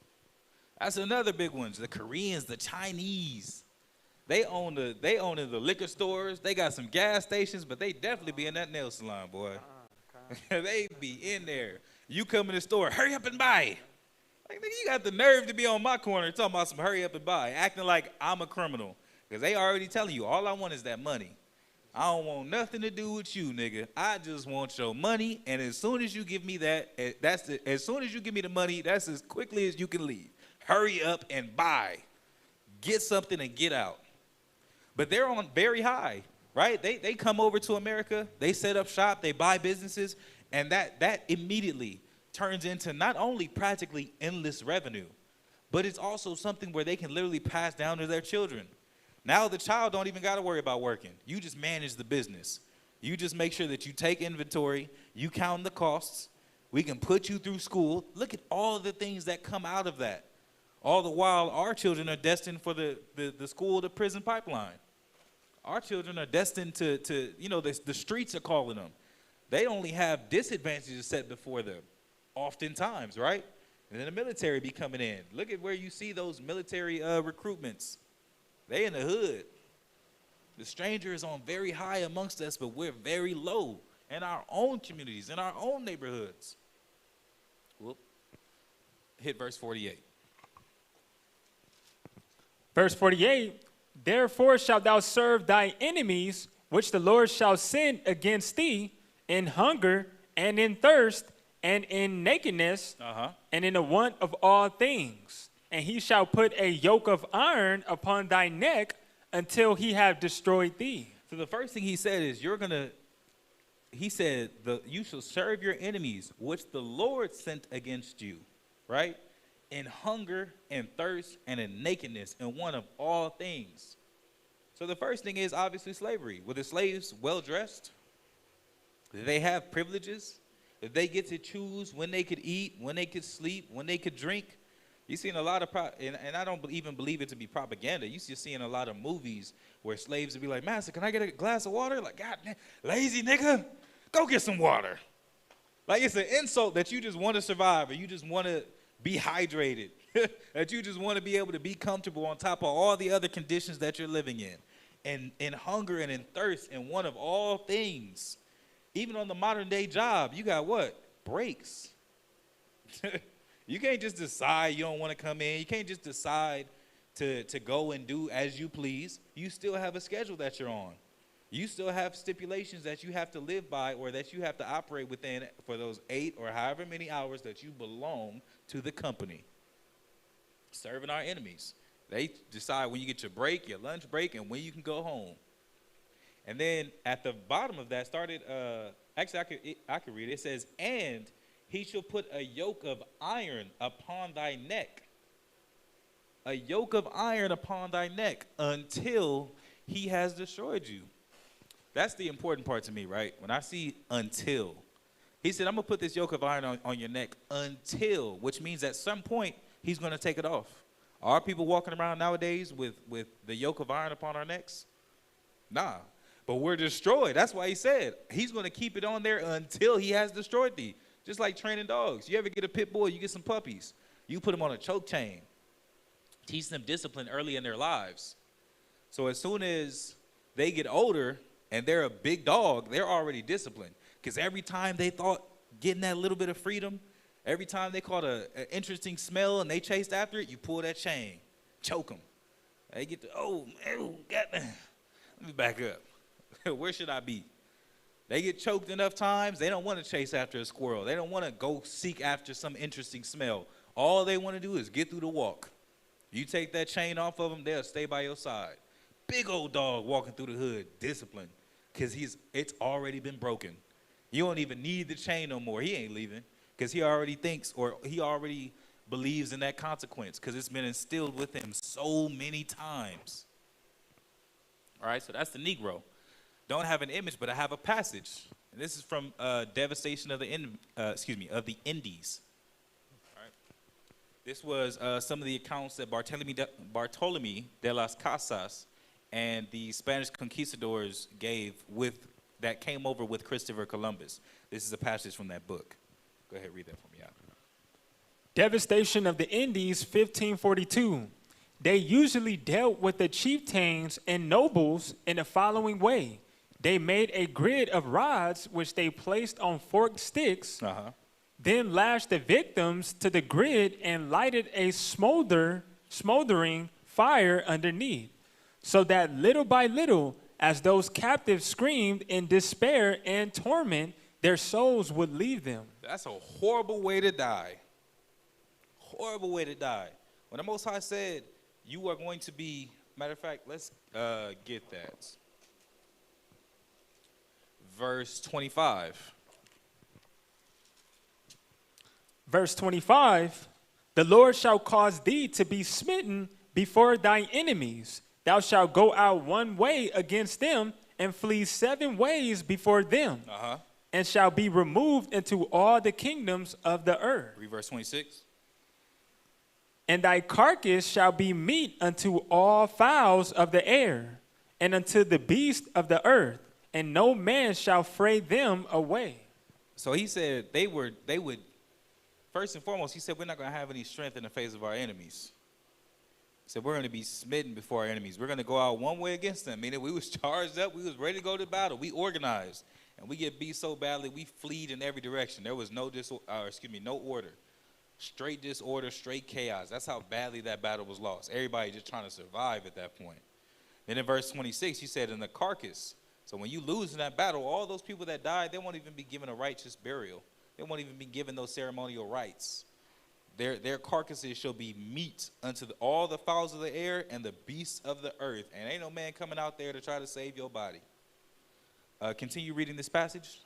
That's another big one. The Koreans, the Chinese. They own the liquor stores. They got some gas stations, but they definitely be in that nail salon, boy. They be in there. You come in the store, hurry up and buy. Like, nigga, you got the nerve to be on my corner talking about some hurry up and buy, acting like I'm a criminal. Because they already telling you, all I want is that money. I don't want nothing to do with you, nigga. I just want your money, and as soon as you give me that, as soon as you give me the money, that's as quickly as you can leave. Hurry up and buy. Get something and get out. But they're on very high, right? They come over to America, they set up shop, they buy businesses, and that immediately turns into not only practically endless revenue, but it's also something where they can literally pass down to their children. Now the child don't even got to worry about working. You just manage the business. You just make sure that you take inventory, you count the costs, we can put you through school. Look at all the things that come out of that. All the while our children are destined for the school to prison pipeline. Our children are destined to the streets are calling them. They only have disadvantages set before them, oftentimes, right? And then the military be coming in. Look at where you see those military recruitments. They in the hood. The stranger is on very high amongst us, but we're very low in our own communities, in our own neighborhoods. Whoop. Hit verse 48. Verse 48, therefore shalt thou serve thy enemies, which the Lord shall send against thee in hunger and in thirst and in nakedness and in the want of all things. And he shall put a yoke of iron upon thy neck until he have destroyed thee. So the first thing he said is he said, you shall serve your enemies, which the Lord sent against you, right? In hunger and thirst and in nakedness and want of all things. So the first thing is obviously slavery. Were the slaves well-dressed? Did they have privileges? Did they get to choose when they could eat, when they could sleep, when they could drink? You've seen a lot of, and I don't even believe it to be propaganda. You're just seeing a lot of movies where slaves would be like, master, can I get a glass of water? Like, God, lazy nigga, go get some water. Like, it's an insult that you just want to survive or you just want to be hydrated, that you just want to be able to be comfortable on top of all the other conditions that you're living in. And in hunger and in thirst and one of all things. Even on the modern day job, you got what? Breaks. You can't just decide you don't want to come in. You can't just decide to go and do as you please. You still have a schedule that you're on. You still have stipulations that you have to live by or that you have to operate within for those 8 or however many hours that you belong to the company. Serving our enemies. They decide when you get your break, your lunch break, and when you can go home. And then at the bottom of that started, actually I could read it. It says, and he shall put a yoke of iron upon thy neck. A yoke of iron upon thy neck until he has destroyed you. That's the important part to me, right? When I see until, he said, I'm going to put this yoke of iron on your neck until, which means at some point he's going to take it off. Are people walking around nowadays with the yoke of iron upon our necks? Nah, but we're destroyed. That's why he said he's going to keep it on there until he has destroyed thee. Just like training dogs. You ever get a pit bull, you get some puppies. You put them on a choke chain. Teach them discipline early in their lives. So as soon as they get older and they're a big dog, they're already disciplined. Because every time they thought getting that little bit of freedom, every time they caught an interesting smell and they chased after it, you pull that chain, choke them. They get to, oh, man, let me back up. Where should I be? They get choked enough times, they don't want to chase after a squirrel. They don't want to go seek after some interesting smell. All they want to do is get through the walk. You take that chain off of them, they'll stay by your side. Big old dog walking through the hood, disciplined, because it's already been broken. You don't even need the chain no more. He ain't leaving because he already thinks or he already believes in that consequence because it's been instilled with him so many times. All right, so that's the Negro. Don't have an image, but I have a passage. And this is from Devastation of the Indies. All right. This was some of the accounts that Bartolome de las Casas and the Spanish conquistadors gave that came over with Christopher Columbus. This is a passage from that book. Go ahead, read that for me out. Devastation of the Indies, 1542. They usually dealt with the chieftains and nobles in the following way. They made a grid of rods which they placed on forked sticks, then lashed the victims to the grid and lighted a smoldering fire underneath, so that little by little, as those captives screamed in despair and torment, their souls would leave them. That's a horrible way to die. Horrible way to die. When the Most High said, you are going to be, matter of fact, let's get that. Verse 25. Verse 25, the Lord shall cause thee to be smitten before thine enemies. Thou shalt go out one way against them and flee 7 ways before them, and shall be removed into all the kingdoms of the earth. Read verse 26. And thy carcass shall be meat unto all fowls of the air, and unto the beasts of the earth, and no man shall fray them away. So he said they would first and foremost, he said we're not going to have any strength in the face of our enemies. He said we're going to be smitten before our enemies. We're going to go out one way against them. Meaning we was charged up. We was ready to go to battle. We organized. And we get beat so badly, we fled in every direction. There was no order. Straight disorder, straight chaos. That's how badly that battle was lost. Everybody just trying to survive at that point. Then in verse 26, he said, in the carcass. So when you lose in that battle, all those people that died, they won't even be given a righteous burial. They won't even be given those ceremonial rites. Their carcasses shall be meat unto all the fowls of the air and the beasts of the earth. And ain't no man coming out there to try to save your body. Continue reading this passage.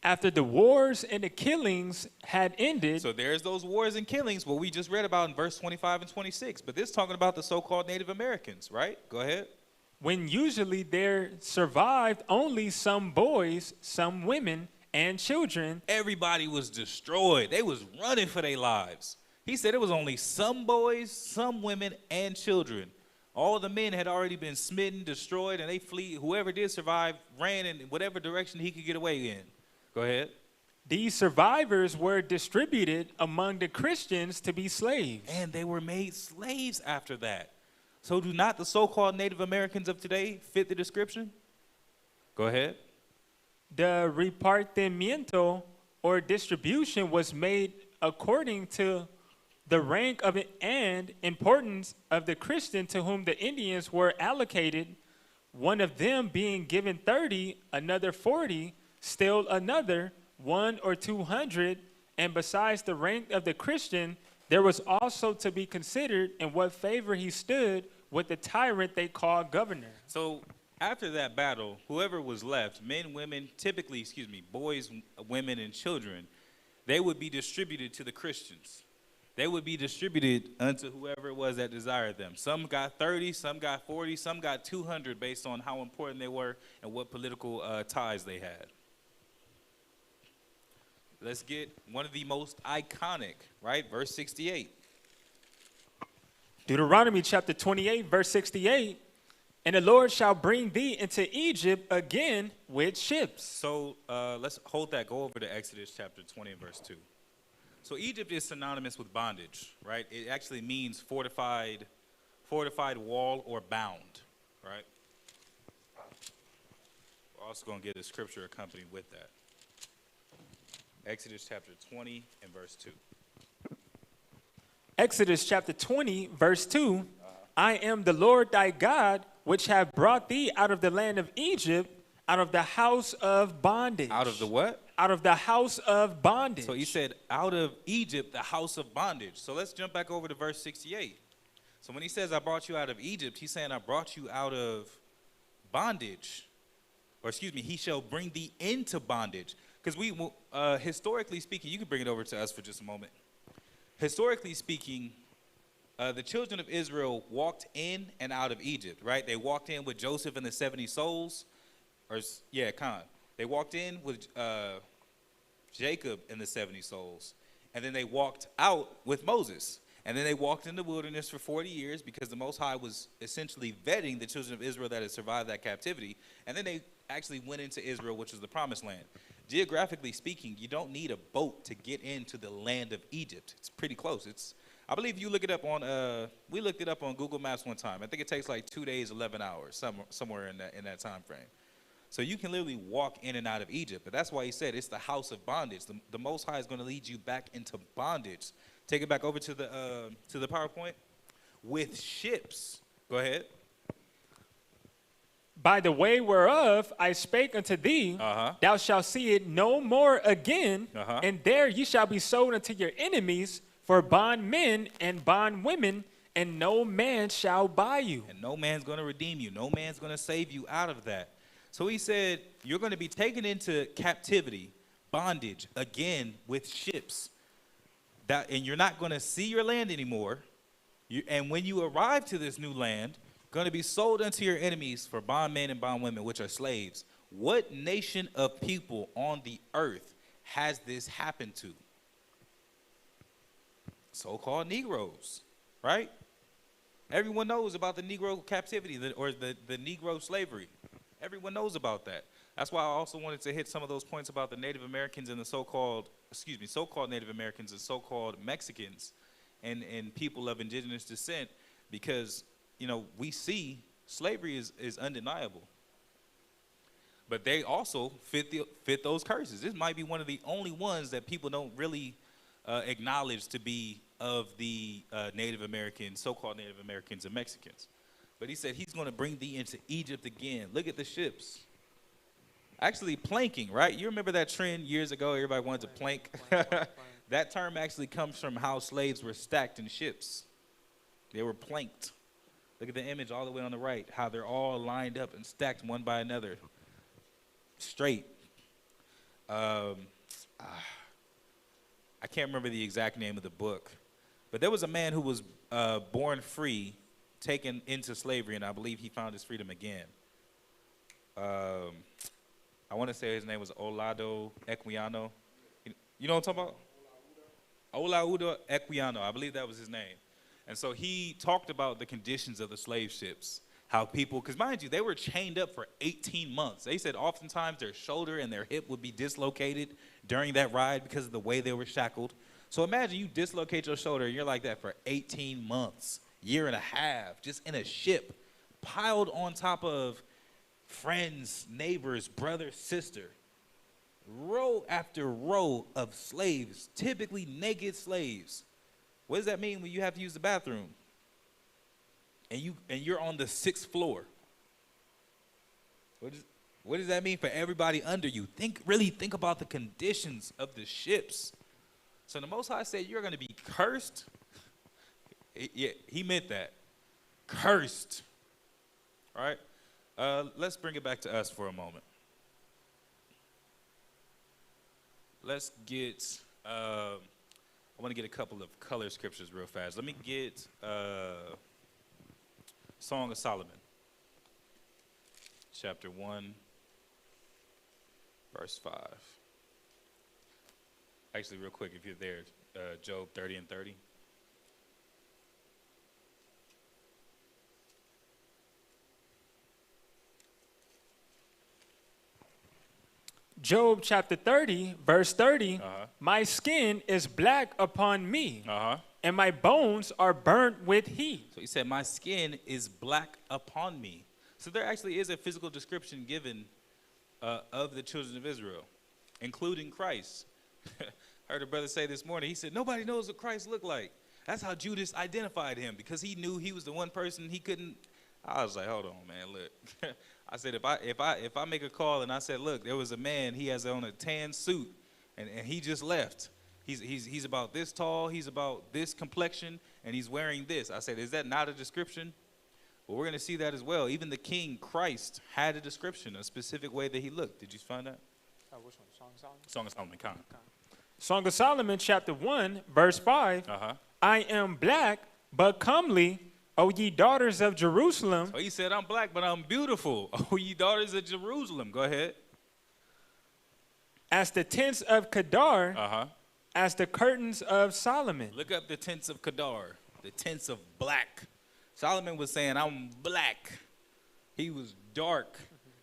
After the wars and the killings had ended. So there's those wars and killings, what we just read about in verse 25 and 26. But this is talking about the so-called Native Americans, right? Go ahead. When usually there survived only some boys, some women, and children. Everybody was destroyed. They was running for their lives. He said it was only some boys, some women, and children. All the men had already been smitten, destroyed, and they flee. Whoever did survive ran in whatever direction he could get away in. Go ahead. These survivors were distributed among the Christians to be slaves. And they were made slaves after that. So do not the so-called Native Americans of today fit the description? Go ahead. The repartimiento or distribution was made according to the rank of it and importance of the Christian to whom the Indians were allocated, one of them being given 30, another 40, still another 100 or 200, and besides the rank of the Christian, there was also to be considered in what favor he stood with the tyrant they called governor. So after that battle, whoever was left, men, women, typically, boys, women, and children, they would be distributed to the Christians. They would be distributed unto whoever it was that desired them. Some got 30, some got 40, some got 200 based on how important they were and what political ties they had. Let's get one of the most iconic, right? Verse 68. Deuteronomy chapter 28, verse 68. And the Lord shall bring thee into Egypt again with ships. So let's hold that. Go over to Exodus chapter 20 and verse 2. So Egypt is synonymous with bondage, right? It actually means fortified wall or bound, right? We're also going to get a scripture accompanied with that. Exodus chapter 20 and verse 2. Exodus chapter 20, verse 2. I am the Lord thy God, which have brought thee out of the land of Egypt, out of the house of bondage. Out of the what? Out of the house of bondage. So he said, out of Egypt, the house of bondage. So let's jump back over to verse 68. So when he says, I brought you out of Egypt, he's saying, I brought you out of bondage. Or he shall bring thee into bondage. Because historically speaking, you can bring it over to us for just a moment. Historically speaking, the children of Israel walked in and out of Egypt, right? They walked in with Joseph and the 70 souls. They walked in with Jacob and the 70 souls. And then they walked out with Moses. And then they walked in the wilderness for 40 years because the Most High was essentially vetting the children of Israel that had survived that captivity. And then they actually went into Israel, which was the promised land. Geographically speaking, you don't need a boat to get into the land of Egypt. It's pretty close. I believe you look it up on, we looked it up on Google Maps one time. I think it takes like 2 days, 11 hours, somewhere in that time frame. So you can literally walk in and out of Egypt. But that's why he said it's the house of bondage. The Most High is going to lead you back into bondage. Take it back over to the PowerPoint. With ships. Go ahead. By the way whereof I spake unto thee, thou shalt see it no more again, and there ye shall be sold unto your enemies for bondmen and bondwomen, and no man shall buy you. And no man's going to redeem you. No man's going to save you out of that. So he said, you're going to be taken into captivity, bondage, again with ships. And you're not going to see your land anymore. And when you arrive to this new land, going to be sold unto your enemies for bondmen and bondwomen, which are slaves. What nation of people on the earth has this happened to? So-called Negroes, right? Everyone knows about the Negro captivity or the Negro slavery. Everyone knows about that. That's why I also wanted to hit some of those points about the Native Americans and the so-called Native Americans and so-called Mexicans and people of indigenous descent, because, you know, we see slavery is undeniable. But they also fit those curses. This might be one of the only ones that people don't really acknowledge to be of the Native Americans, so-called Native Americans and Mexicans. But he said he's going to bring thee into Egypt again. Look at the ships. Actually, planking, right? You remember that trend years ago? Everybody wanted to plank. That term actually comes from how slaves were stacked in ships. They were planked. Look at the image all the way on the right, how they're all lined up and stacked one by another, straight. I can't remember the exact name of the book, but there was a man who was born free, taken into slavery, and I believe he found his freedom again. I want to say his name was Olado Equiano. You know what I'm talking about? Olaudah Equiano. I believe that was his name. And so he talked about the conditions of the slave ships, how people, because mind you, they were chained up for 18 months. They said oftentimes their shoulder and their hip would be dislocated during that ride because of the way they were shackled. So imagine you dislocate your shoulder and you're like that for 18 months, year and a half, just in a ship, piled on top of friends, neighbors, brother, sister. Row after row of slaves, typically naked slaves. What does that mean when you have to use the bathroom? And you're on the 6th floor. What does that mean for everybody under you? Really think about the conditions of the ships. So the Most High said you're going to be cursed. Yeah, he meant that. Cursed. All right? Let's bring it back to us for a moment. Let's get, I want to get a couple of color scriptures real fast. Let me get Song of Solomon, chapter 1, verse 5. Actually, real quick, if you're there, Job 30 and 30. Job chapter 30, verse 30, my skin is black upon me, and my bones are burnt with heat. So he said, my skin is black upon me. So there actually is a physical description given of the children of Israel, including Christ. I heard a brother say this morning, he said, nobody knows what Christ looked like. That's how Judas identified him, because he knew he was the one person he couldn't. I was like, hold on, man, look. I said, if I make a call and I said, look, there was a man, he has on a tan suit, and he just left. He's about this tall, he's about this complexion, and he's wearing this. I said, is that not a description? Well, we're going to see that as well. Even the King, Christ, had a description, a specific way that he looked. Did you find that? Which one? Song of Solomon? Song of Solomon, come. Song of Solomon, chapter 1, verse 5. I am black, but comely, O ye daughters of Jerusalem. Oh, he said, I'm black, but I'm beautiful. Oh, ye daughters of Jerusalem. Go ahead. As the tents of Kedar, as the curtains of Solomon. Look up the tents of Kedar, the tents of black. Solomon was saying, I'm black. He was dark.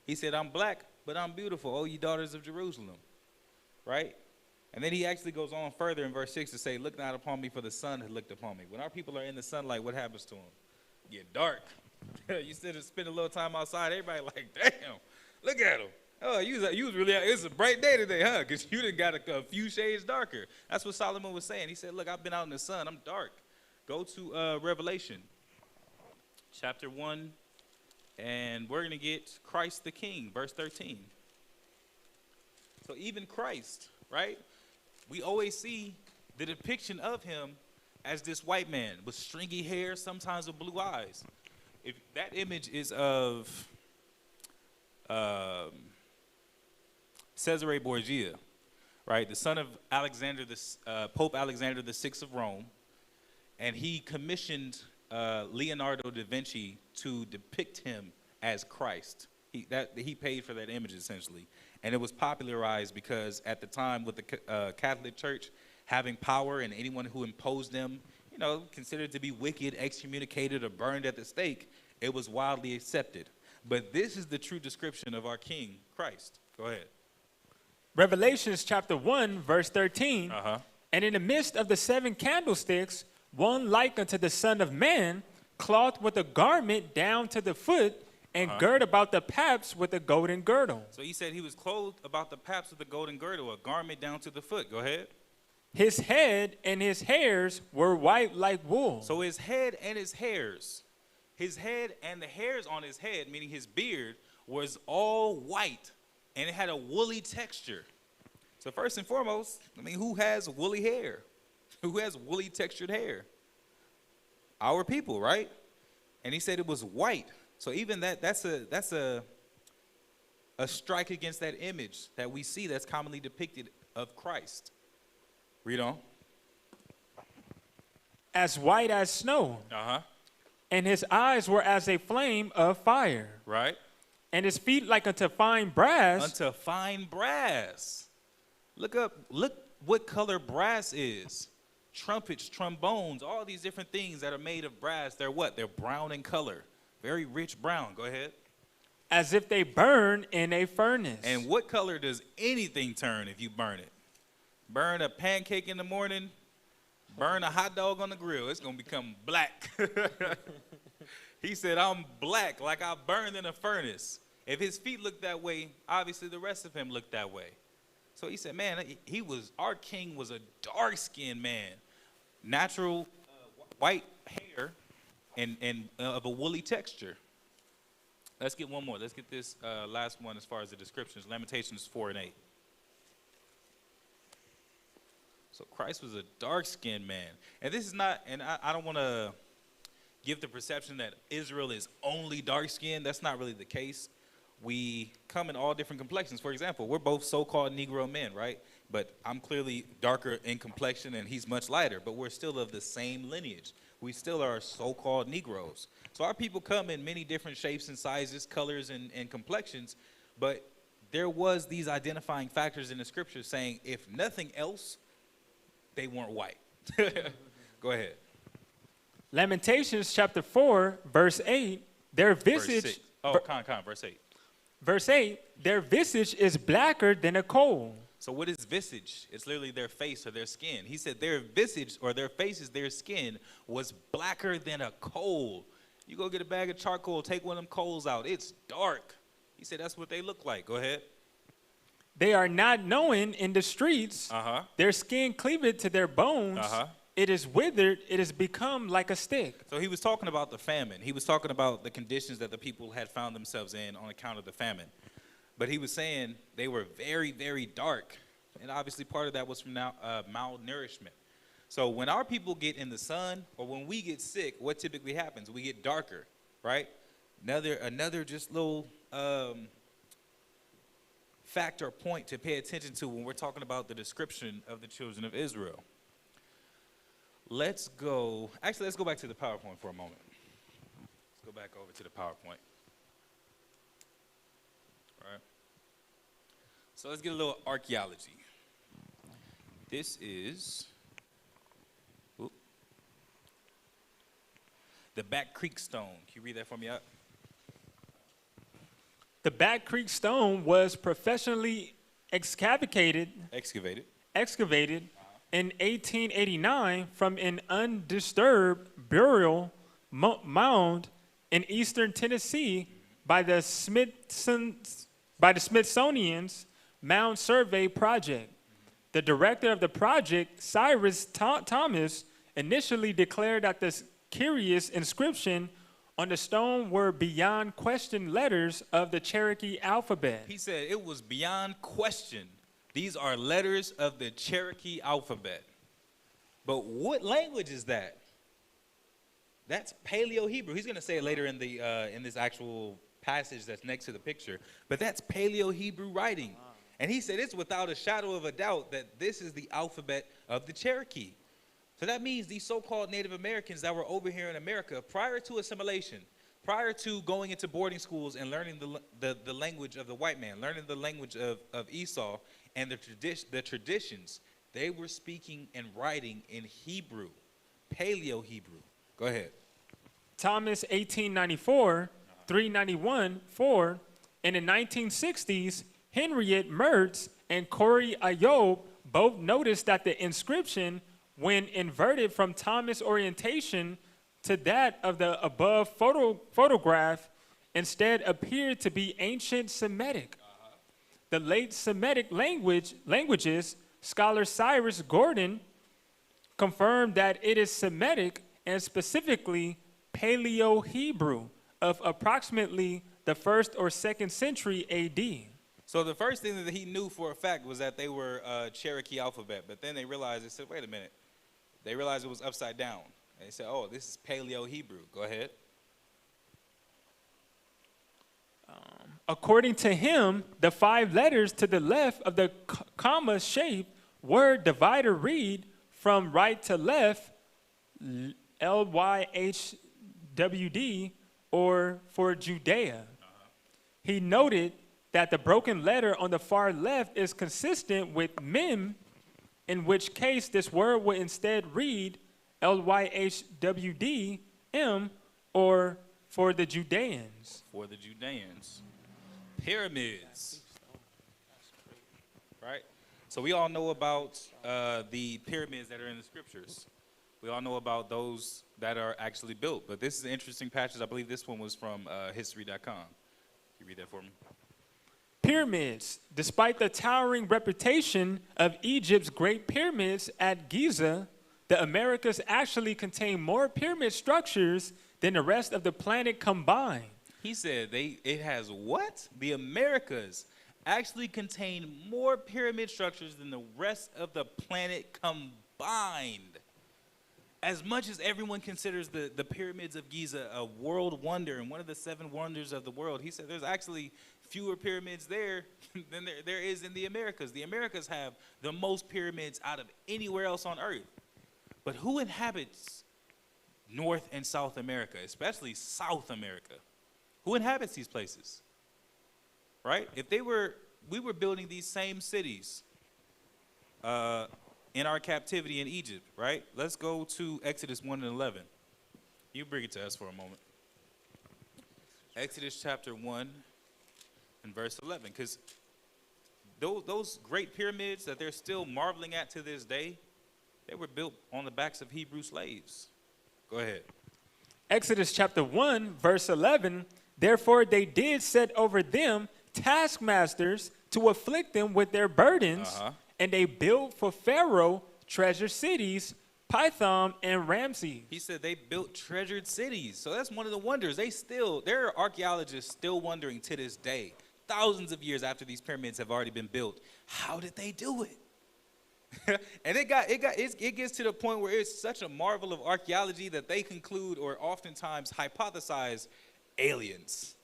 He said, I'm black, but I'm beautiful. Oh, ye daughters of Jerusalem. Right? And then he actually goes on further in verse 6 to say, look not upon me, for the sun has looked upon me. When our people are in the sunlight, what happens to them? Get dark. You spend a little time outside, everybody like, damn, look at him. Oh, you was really, it's a bright day today, huh? Because you done got a few shades darker. That's what Solomon was saying. He said, look, I've been out in the sun. I'm dark. Go to Revelation, chapter 1, and we're going to get Christ the King, verse 13. So even Christ, right? We always see the depiction of him as this white man with stringy hair, sometimes with blue eyes. If that image is of Cesare Borgia, right, the son of Alexander, Pope Alexander VI of Rome, and he commissioned Leonardo da Vinci to depict him as Christ. He paid for that image essentially, and it was popularized because at the time with the Catholic Church having power and anyone who imposed them, you know, considered to be wicked, excommunicated, or burned at the stake, it was widely accepted. But this is the true description of our King, Christ. Go ahead. Revelations chapter 1, verse 13. And in the midst of the 7 candlesticks, one like unto the Son of Man, clothed with a garment down to the foot, and girt about the paps with a golden girdle. So he said he was clothed about the paps with a golden girdle, a garment down to the foot. Go ahead. His head and his hairs were white like wool. So his head and his hairs, his head and the hairs on his head, meaning his beard, was all white, and it had a woolly texture. So first and foremost, I mean, who has woolly hair? Who has woolly textured hair? Our people, right? And he said it was white. So even that's a strike against that image that we see that's commonly depicted of Christ. Read on. As white as snow. And his eyes were as a flame of fire. Right. And his feet like unto fine brass. Unto fine brass. Look what color brass is. Trumpets, trombones, all these different things that are made of brass. They're what? They're brown in color. Very rich brown. Go ahead. As if they burn in a furnace. And what color does anything turn if you burn it? Burn a pancake in the morning, burn a hot dog on the grill. It's going to become black. He said, I'm black like I burned in a furnace. If his feet looked that way, obviously the rest of him looked that way. So he said, man, our king was a dark-skinned man. Natural white hair and of a woolly texture. Let's get one more. Let's get this last one as far as the descriptions. Lamentations 4 and 8. So Christ was a dark-skinned man. And this is not, and I don't want to give the perception that Israel is only dark-skinned. That's not really the case. We come in all different complexions. For example, we're both so-called Negro men, right? But I'm clearly darker in complexion and he's much lighter, but we're still of the same lineage. We still are so-called Negroes. So our people come in many different shapes and sizes, colors and complexions, but there was these identifying factors in the scriptures saying, if nothing else, they weren't white. Go ahead. Lamentations chapter 4, verse 8, their visage. Verse 8. Verse 8, their visage is blacker than a coal. So what is visage? It's literally their face or their skin. He said their visage or their faces, their skin was blacker than a coal. You go get a bag of charcoal, take one of them coals out. It's dark. He said that's what they look like. Go ahead. They are not known in the streets. Their skin cleaved to their bones. It is withered. It has become like a stick. So he was talking about the famine. He was talking about the conditions that the people had found themselves in on account of the famine. But he was saying they were very, very dark. And obviously part of that was from malnourishment. So when our people get in the sun or when we get sick, what typically happens? We get darker, right? Another just little factor or point to pay attention to when we're talking about the description of the children of Israel. Let's go back to the PowerPoint for a moment. Let's go back over to the PowerPoint. All right. So let's get a little archaeology. This is the Back Creek Stone. Can you read that for me out? The Back Creek Stone was professionally excavated in 1889 from an undisturbed burial mound in eastern Tennessee by the Smithsonian's Mound Survey Project. The director of the project, Cyrus Thomas, initially declared that the curious inscription on the stone were beyond question letters of the Cherokee alphabet. He said it was beyond question. These are letters of the Cherokee alphabet. But what language is that? That's Paleo-Hebrew. He's going to say it later in this actual passage that's next to the picture. But that's Paleo-Hebrew writing. And he said it's without a shadow of a doubt that this is the alphabet of the Cherokee. So that means these so-called Native Americans that were over here in America prior to assimilation, prior to going into boarding schools and learning the language of the white man, learning the language of Esau and the traditions, they were speaking and writing in Hebrew, Paleo-Hebrew. Go ahead. Thomas, 1894, 391, 4. In the 1960s, Henriette Mertz and Corey Ayob both noticed that the inscription, when inverted from Thomas orientation to that of the above photograph, instead appeared to be ancient Semitic. The late Semitic languages, scholar Cyrus Gordon confirmed that it is Semitic and specifically Paleo-Hebrew of approximately the 1st or 2nd century AD. So the first thing that he knew for a fact was that they were Cherokee alphabet, but then they realized, they said, wait a minute. They realized it was upside down. And they said, oh, this is Paleo-Hebrew. Go ahead. According to him, the 5 letters to the left of the comma shape word divider read from right to left, LYHWD, or for Judea. He noted that the broken letter on the far left is consistent with mem, in which case this word would instead read LYHWD, M, or for the Judeans. For the Judeans. Pyramids. Right? So we all know about the pyramids that are in the scriptures. We all know about those that are actually built. But this is an interesting passage. I believe this one was from history.com. Can you read that for me? Pyramids. Despite the towering reputation of Egypt's Great Pyramids at Giza, the Americas actually contain more pyramid structures than the rest of the planet combined. He said it has what? The Americas actually contain more pyramid structures than the rest of the planet combined. As much as everyone considers the pyramids of Giza a world wonder and one of the 7 wonders of the world, he said there's actually fewer pyramids there than there is in the Americas. The Americas have the most pyramids out of anywhere else on earth. But who inhabits North and South America, especially South America? Who inhabits these places? Right? If we were building these same cities in our captivity in Egypt, right? Let's go to Exodus 1 and 11. You bring it to us for a moment. Exodus chapter 1 and verse 11. Because those great pyramids that they're still marveling at to this day, they were built on the backs of Hebrew slaves. Go ahead. Exodus chapter 1, verse 11. Therefore they did set over them taskmasters to afflict them with their burdens, and they built for Pharaoh treasure cities, Pithom and Ramses. He said they built treasured cities. So that's one of the wonders. There are archaeologists still wondering to this day, thousands of years after these pyramids have already been built, how did they do it? And it gets to the point where it's such a marvel of archaeology that they conclude or oftentimes hypothesize aliens.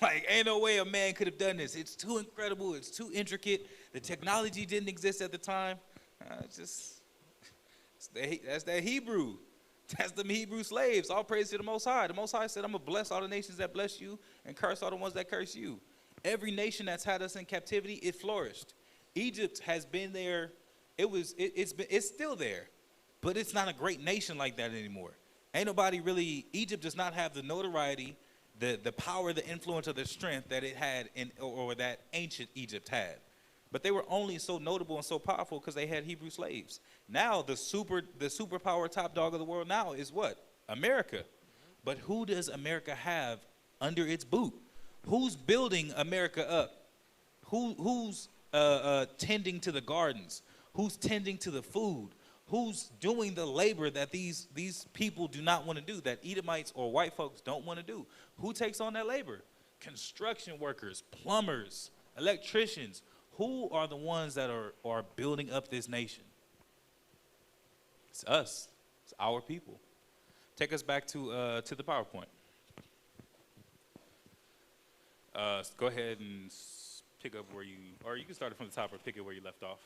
Like, ain't no way a man could have done this. It's too incredible. It's too intricate. The technology didn't exist at the time. That's that Hebrew. That's them Hebrew slaves. All praise to the Most High. The Most High said, I'm going to bless all the nations that bless you and curse all the ones that curse you. Every nation that's had us in captivity, it flourished. Egypt has been there. It's still there, but it's not a great nation like that anymore. Ain't nobody really. Egypt does not have the notoriety, the power, the influence, or the strength that it had or that ancient Egypt had. But they were only so notable and so powerful because they had Hebrew slaves. Now the superpower top dog of the world now is what? America. But who does America have under its boot? Who's building America up? Who's tending to the gardens? Who's tending to the food? Who's doing the labor that these people do not want to do, that Edomites or white folks don't want to do? Who takes on that labor? Construction workers, plumbers, electricians. Who are the ones that are building up this nation? It's us. It's our people. Take us back to the PowerPoint. Go ahead and pick up where or you can start it from the top or pick it where you left off.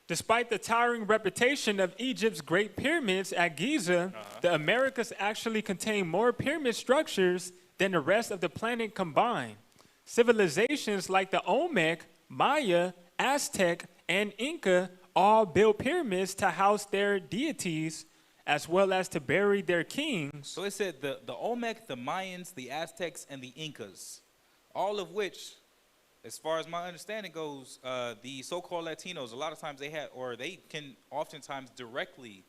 Despite the towering reputation of Egypt's Great Pyramids at Giza, the Americas actually contain more pyramid structures than the rest of the planet combined. Civilizations like the Olmec, Maya, Aztec, and Inca all built pyramids to house their deities, as well as to bury their kings. So it said the Olmec, the Mayans, the Aztecs, and the Incas, all of which, as far as my understanding goes, the so-called Latinos, a lot of times they can oftentimes directly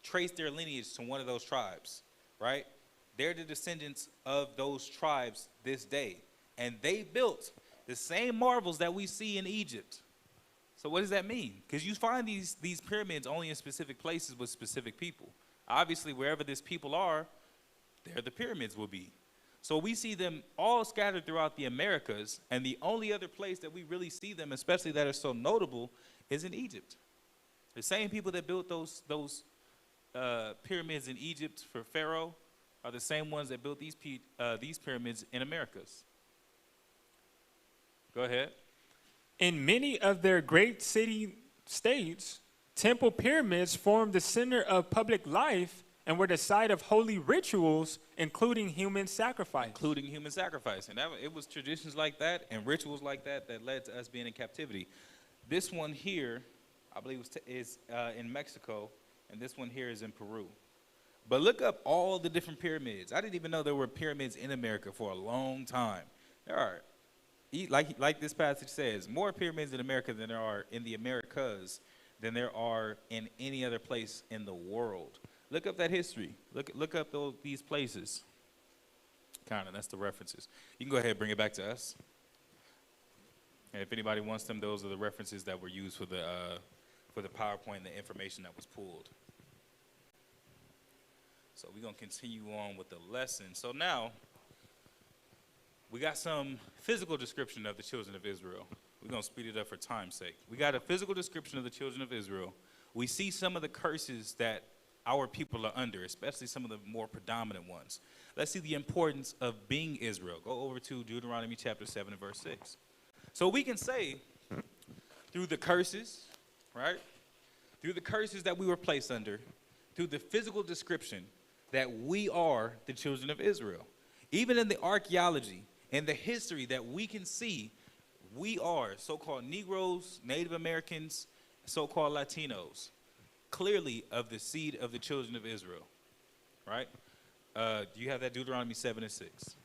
trace their lineage to one of those tribes, right? They're the descendants of those tribes this day. And they built the same marvels that we see in Egypt. So what does that mean? Because you find these pyramids only in specific places with specific people. Obviously, wherever these people are, there the pyramids will be. So we see them all scattered throughout the Americas, and the only other place that we really see them, especially that are so notable, is in Egypt. The same people that built those pyramids in Egypt for Pharaoh are the same ones that built these pyramids in Americas. Go ahead. In many of their great city-states, temple pyramids formed the center of public life and were the site of holy rituals, including human sacrifice. And it was traditions like that and rituals like that that led to us being in captivity. This one here, I believe, is in Mexico, and this one here is in Peru. But look up all the different pyramids. I didn't even know there were pyramids in America for a long time. There are, like this passage says, more pyramids in America than there are in the Americas than there are in any other place in the world. Look up that history. Look up these places. Kind of, that's the references. You can go ahead and bring it back to us. And if anybody wants them, those are the references that were used for the PowerPoint and the information that was pulled. So we're going to continue on with the lesson. So now, we got some physical description of the children of Israel. We're going to speed it up for time's sake. We got a physical description of the children of Israel. We see some of the curses that our people are under, especially some of the more predominant ones. Let's see the importance of being Israel. Go over to Deuteronomy chapter 7 and verse 6. So we can say through the curses, right? Through the curses that we were placed under, through the physical description that we are the children of Israel. Even in the archaeology and the history that we can see, we are so-called Negroes, Native Americans, so-called Latinos, clearly of the seed of the children of Israel, right? Do you have that Deuteronomy 7 and 6?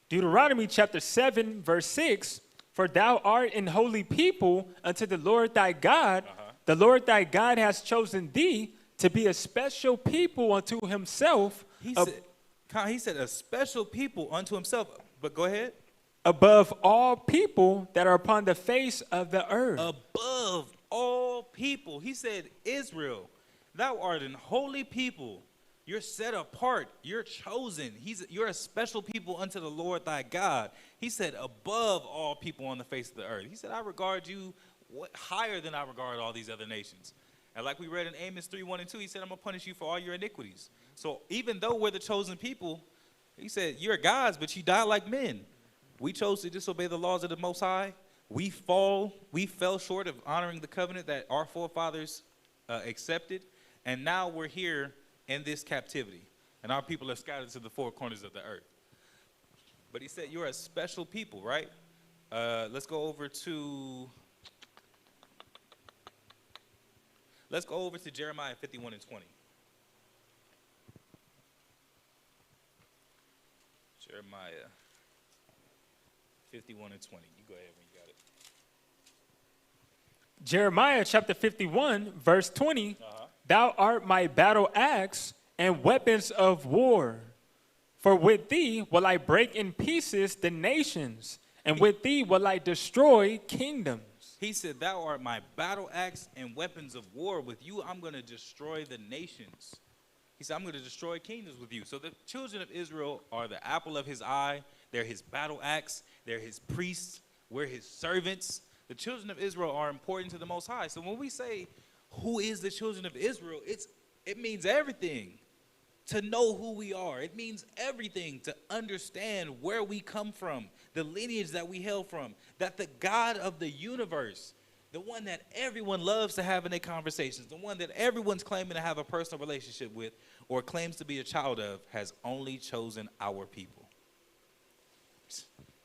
Deuteronomy chapter 7, verse 6, for thou art an holy people unto the Lord thy God. The Lord thy God has chosen thee to be a special people unto himself. He said a special people unto himself. But go ahead. Above all people that are upon the face of the earth. Above all people. He said, Israel, thou art an holy people. You're set apart. You're chosen. You're a special people unto the Lord thy God. He said, above all people on the face of the earth. He said, I regard you higher than I regard all these other nations. And like we read in Amos 3, 1 and 2, he said, I'm going to punish you for all your iniquities. So even though we're the chosen people, he said, you're gods, but you die like men. We chose to disobey the laws of the Most High. We fell short of honoring the covenant that our forefathers accepted. And now we're here in this captivity. And our people are scattered to the four corners of the earth. But he said, you're a special people, right? Let's go over to Jeremiah 51 and 20. Jeremiah 51 and 20. You go ahead when you got it. Jeremiah chapter 51, verse 20. Thou art my battle axe and weapons of war. For with thee will I break in pieces the nations, and with thee will I destroy kingdoms. He said, thou art my battle axe and weapons of war. With you, I'm going to destroy the nations. He said, I'm going to destroy kingdoms with you. So the children of Israel are the apple of his eye. They're his battle axe. They're his priests. We're his servants. The children of Israel are important to the Most High. So when we say, who is the children of Israel, it means everything. To know who we are. It means everything to understand where we come from, the lineage that we hail from, that the God of the universe, the one that everyone loves to have in their conversations, the one that everyone's claiming to have a personal relationship with or claims to be a child of, has only chosen our people.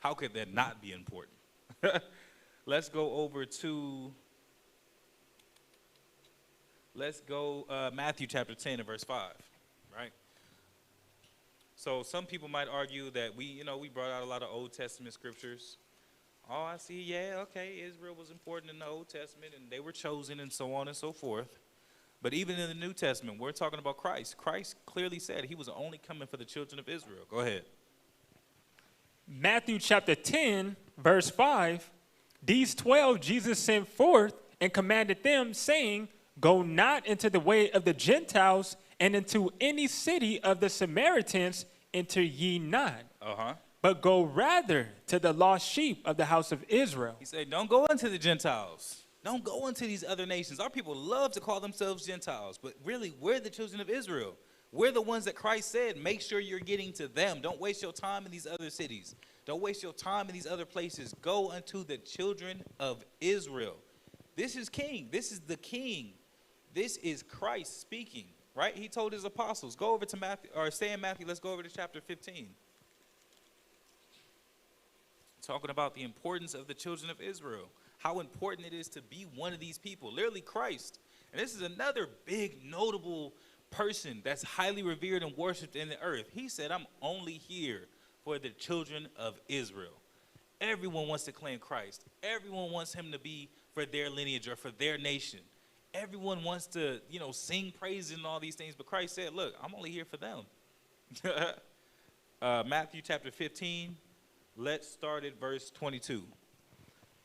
How could that not be important? Let's go over to let's go Matthew chapter 10 and verse 5, right? So some people might argue that we brought out a lot of Old Testament scriptures. Oh, I see, yeah, okay, Israel was important in the Old Testament, and they were chosen and so on and so forth. But even in the New Testament, we're talking about Christ. Christ clearly said he was only coming for the children of Israel. Go ahead. Matthew chapter 10, verse 5, these 12 Jesus sent forth and commanded them, saying, go not into the way of the Gentiles, and into any city of the Samaritans enter ye not. But go rather to the lost sheep of the house of Israel. He said, don't go into the Gentiles. Don't go into these other nations. Our people love to call themselves Gentiles, but really, we're the children of Israel. We're the ones that Christ said, make sure you're getting to them. Don't waste your time in these other cities. Don't waste your time in these other places. Go unto the children of Israel. This is King. This is the King. This is Christ speaking, right? He told his apostles, go over to Matthew, or stay in Matthew. Let's go over to chapter 15. Talking about the importance of the children of Israel. How important it is to be one of these people, literally Christ. And this is another big, notable person that's highly revered and worshiped in the earth. He said, I'm only here for the children of Israel. Everyone wants to claim Christ. Everyone wants him to be for their lineage or for their nation. Everyone wants to, sing praises and all these things. But Christ said, look, I'm only here for them. Matthew chapter 15, let's start at verse 22.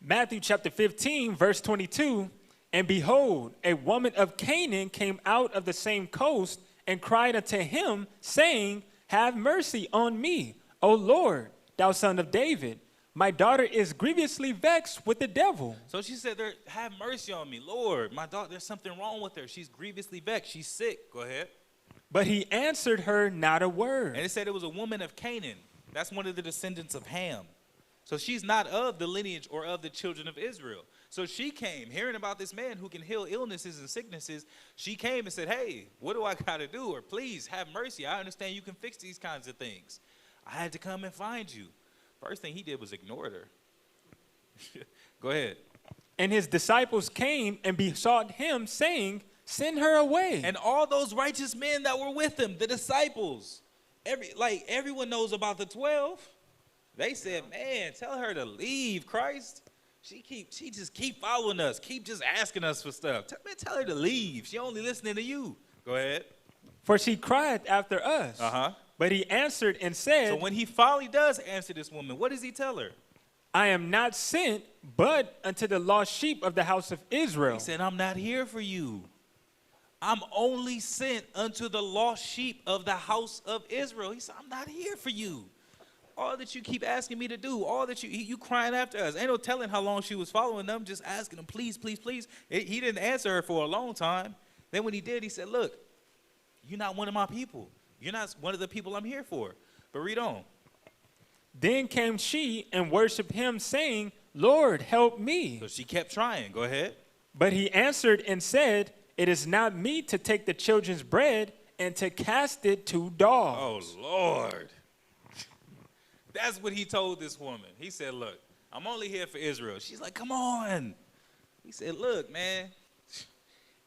Matthew chapter 15, verse 22, and behold, a woman of Canaan came out of the same coast and cried unto him, saying, have mercy on me, O Lord, thou son of David. My daughter is grievously vexed with the devil. So she said, have mercy on me, Lord. My daughter, there's something wrong with her. She's grievously vexed. She's sick. Go ahead. But he answered her not a word. And it said it was a woman of Canaan. That's one of the descendants of Ham. So she's not of the lineage or of the children of Israel. So she came, hearing about this man who can heal illnesses and sicknesses. She came and said, hey, what do I got to do? Or please have mercy. I understand you can fix these kinds of things. I had to come and find you. First thing he did was ignore her. Go ahead. And his disciples came and besought him, saying, send her away. And all those righteous men that were with him, the disciples, everyone knows about the 12. They said, man, tell her to leave, Christ. She just keep following us, keep just asking us for stuff. Tell her to leave. She only listening to you. Go ahead. For she cried after us. But he answered and said. So when he finally does answer this woman, what does he tell her? I am not sent but unto the lost sheep of the house of Israel. He said, I'm not here for you. I'm only sent unto the lost sheep of the house of Israel. He said, I'm not here for you. All that you keep asking me to do, all that you crying after us. Ain't no telling how long she was following them, just asking them, please, please, please. He didn't answer her for a long time. Then when he did, he said, look, you're not one of my people. You're not one of the people I'm here for. But read on. Then came she and worshiped him, saying, Lord, help me. So she kept trying. Go ahead. But he answered and said, it is not meet to take the children's bread and to cast it to dogs. Oh, Lord. That's what he told this woman. He said, look, I'm only here for Israel. She's like, come on. He said, look, man,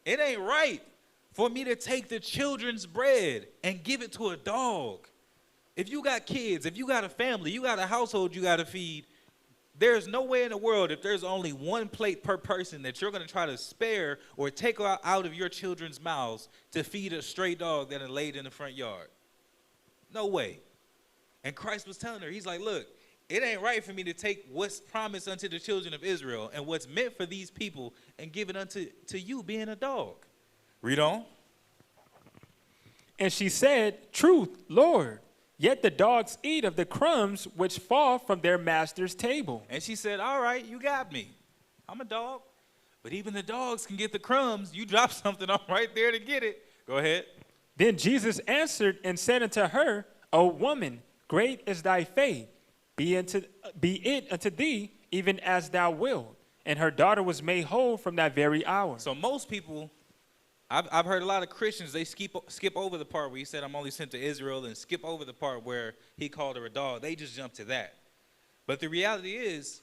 it ain't right for me to take the children's bread and give it to a dog. If you got kids, if you got a family, you got a household you got to feed, there's no way in the world, if there's only one plate per person, that you're going to try to spare or take out of your children's mouths to feed a stray dog that is laid in the front yard. No way. And Christ was telling her, he's like, look, it ain't right for me to take what's promised unto the children of Israel and what's meant for these people and give it unto you being a dog. Read on. And she said, truth, Lord, yet the dogs eat of the crumbs which fall from their master's table. And she said, all right, you got me. I'm a dog. But even the dogs can get the crumbs. You drop something on right there to get it. Go ahead. Then Jesus answered and said unto her, O woman, great is thy faith. Be it unto thee even as thou wilt. And her daughter was made whole from that very hour. So most people, I've heard a lot of Christians, they skip over the part where he said, I'm only sent to Israel, and skip over the part where he called her a dog. They just jump to that. But the reality is,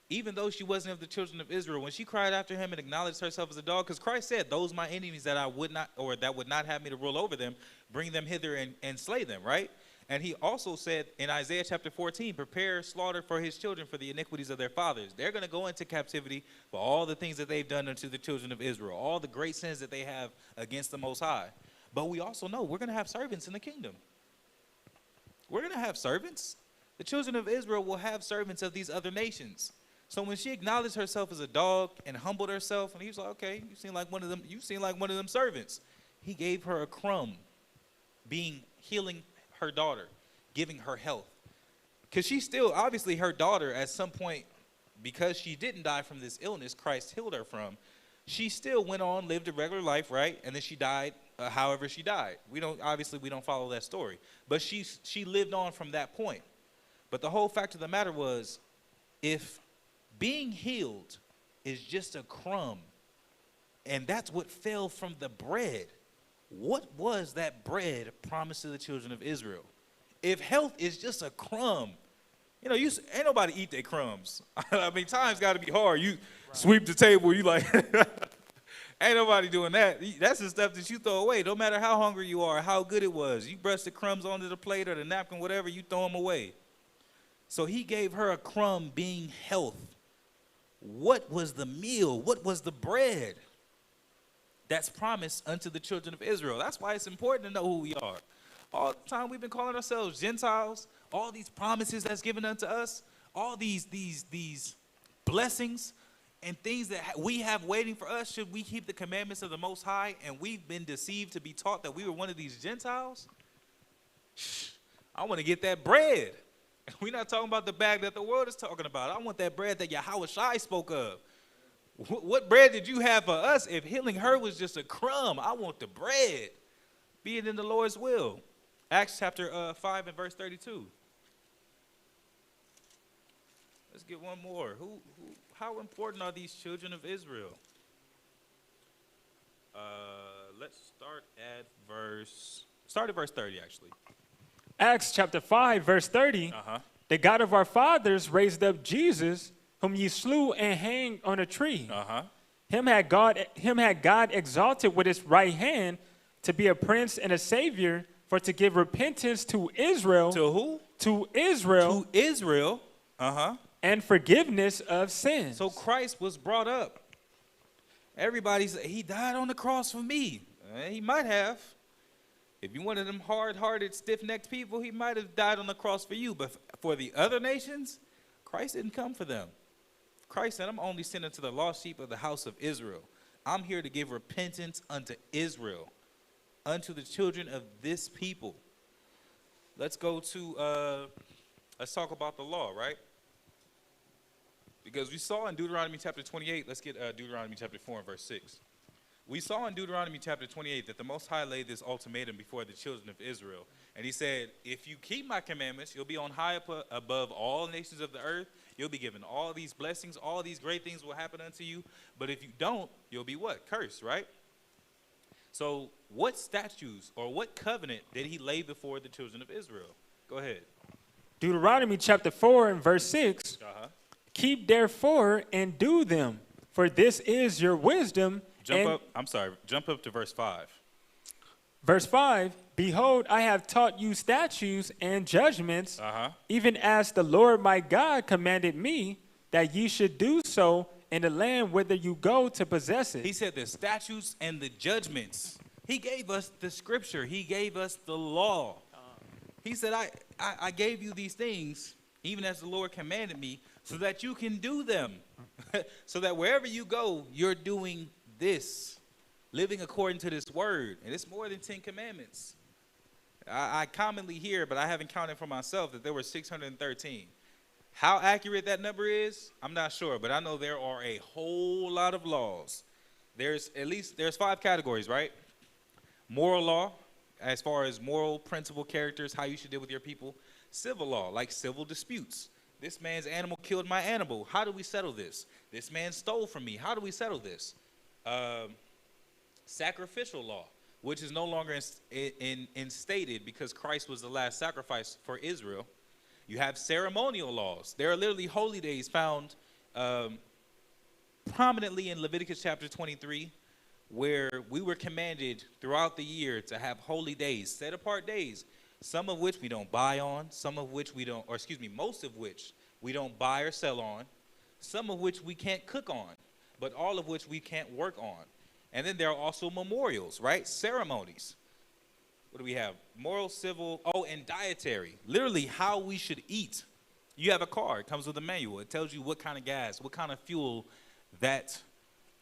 even though she wasn't of the children of Israel, when she cried after him and acknowledged herself as a dog, because Christ said, those my enemies that I would not, or that would not have me to rule over them, bring them hither and slay them, right? And he also said in Isaiah chapter 14, prepare slaughter for his children for the iniquities of their fathers. They're going to go into captivity for all the things that they've done unto the children of Israel, all the great sins that they have against the Most High. But we also know we're going to have servants in the kingdom. We're going to have servants. The children of Israel will have servants of these other nations. So when she acknowledged herself as a dog and humbled herself, and he was like, okay, you seem like one of them, you seem like one of them servants. He gave her a crumb, healing her daughter, giving her health. Because she's still, obviously her daughter at some point, because she didn't die from this illness Christ healed her from, she still went on, lived a regular life, right? And then she died however she died. We don't follow that story. But she lived on from that point. But the whole fact of the matter was, if being healed is just a crumb, and that's what fell from the bread, what was that bread promised to the children of Israel? If health is just a crumb, you know, ain't nobody eat their crumbs. I mean, times got to be hard. You sweep the table, you like, ain't nobody doing that. That's the stuff that you throw away. No matter how hungry you are, how good it was. You brush the crumbs onto the plate or the napkin, whatever, you throw them away. So he gave her a crumb, being health. What was the meal? What was the bread that's promised unto the children of Israel? That's why it's important to know who we are. All the time we've been calling ourselves Gentiles, all these promises that's given unto us, all these blessings and things that we have waiting for us, should we keep the commandments of the Most High, and we've been deceived to be taught that we were one of these Gentiles? I want to get that bread. We're not talking about the bag that the world is talking about. I want that bread that Yahweh Shai spoke of. What bread did you have for us? If healing her was just a crumb, I want the bread. Be it in the Lord's will. Acts chapter 5 and verse 32. Let's get one more. How important are these children of Israel? Let's start at verse 30, actually. Acts chapter 5, verse 30. The God of our fathers raised up Jesus, whom ye slew and hanged on a tree. Him had God exalted with his right hand to be a prince and a savior, for to give repentance to Israel. To who? To Israel. To Israel. And forgiveness of sins. So Christ was brought up. Everybody's, he died on the cross for me. He might have. If you're one of them hard-hearted, stiff-necked people, he might have died on the cross for you. But for the other nations, Christ didn't come for them. Christ said, I'm only sent unto the lost sheep of the house of Israel. I'm here to give repentance unto Israel, unto the children of this people. Let's go to, let's talk about the law, right? Because we saw in Deuteronomy chapter 28, let's get Deuteronomy chapter 4 and verse 6. We saw in Deuteronomy chapter 28 that the Most High laid this ultimatum before the children of Israel. And he said, if you keep my commandments, you'll be on high above all nations of the earth. You'll be given all these blessings. All these great things will happen unto you. But if you don't, you'll be what? Cursed, right? So what statutes or what covenant did he lay before the children of Israel? Go ahead. Deuteronomy chapter 4 and verse 6. Keep therefore and do them, for this is your wisdom. Jump up to verse 5. Verse 5, behold, I have taught you statutes and judgments, even as the Lord my God commanded me, that ye should do so in the land whither you go to possess it. He said the statutes and the judgments. He gave us the scripture. He gave us the law. He said, I gave you these things, even as the Lord commanded me, so that you can do them. So that wherever you go, you're doing this, living according to this word. And it's more than 10 commandments. I commonly hear, but I haven't counted for myself, that there were 613. How accurate that number is, I'm not sure, but I know there are a whole lot of laws. There's 5 categories, right? Moral law, as far as moral principle characters, how you should deal with your people. Civil law, like civil disputes. This man's animal killed my animal. How do we settle this? This man stole from me. How do we settle this? Sacrificial law, which is no longer instated because Christ was the last sacrifice for Israel. You have ceremonial laws. There are literally holy days found prominently in Leviticus chapter 23, where we were commanded throughout the year to have holy days, set apart days, some of which we don't buy on, some of which we don't, or excuse me, most of which we don't buy or sell on, some of which we can't cook on, but all of which we can't work on. And then there are also memorials, right? Ceremonies. What do we have? Moral, civil, and dietary. Literally how we should eat. You have a car. It comes with a manual. It tells you what kind of gas, what kind of fuel that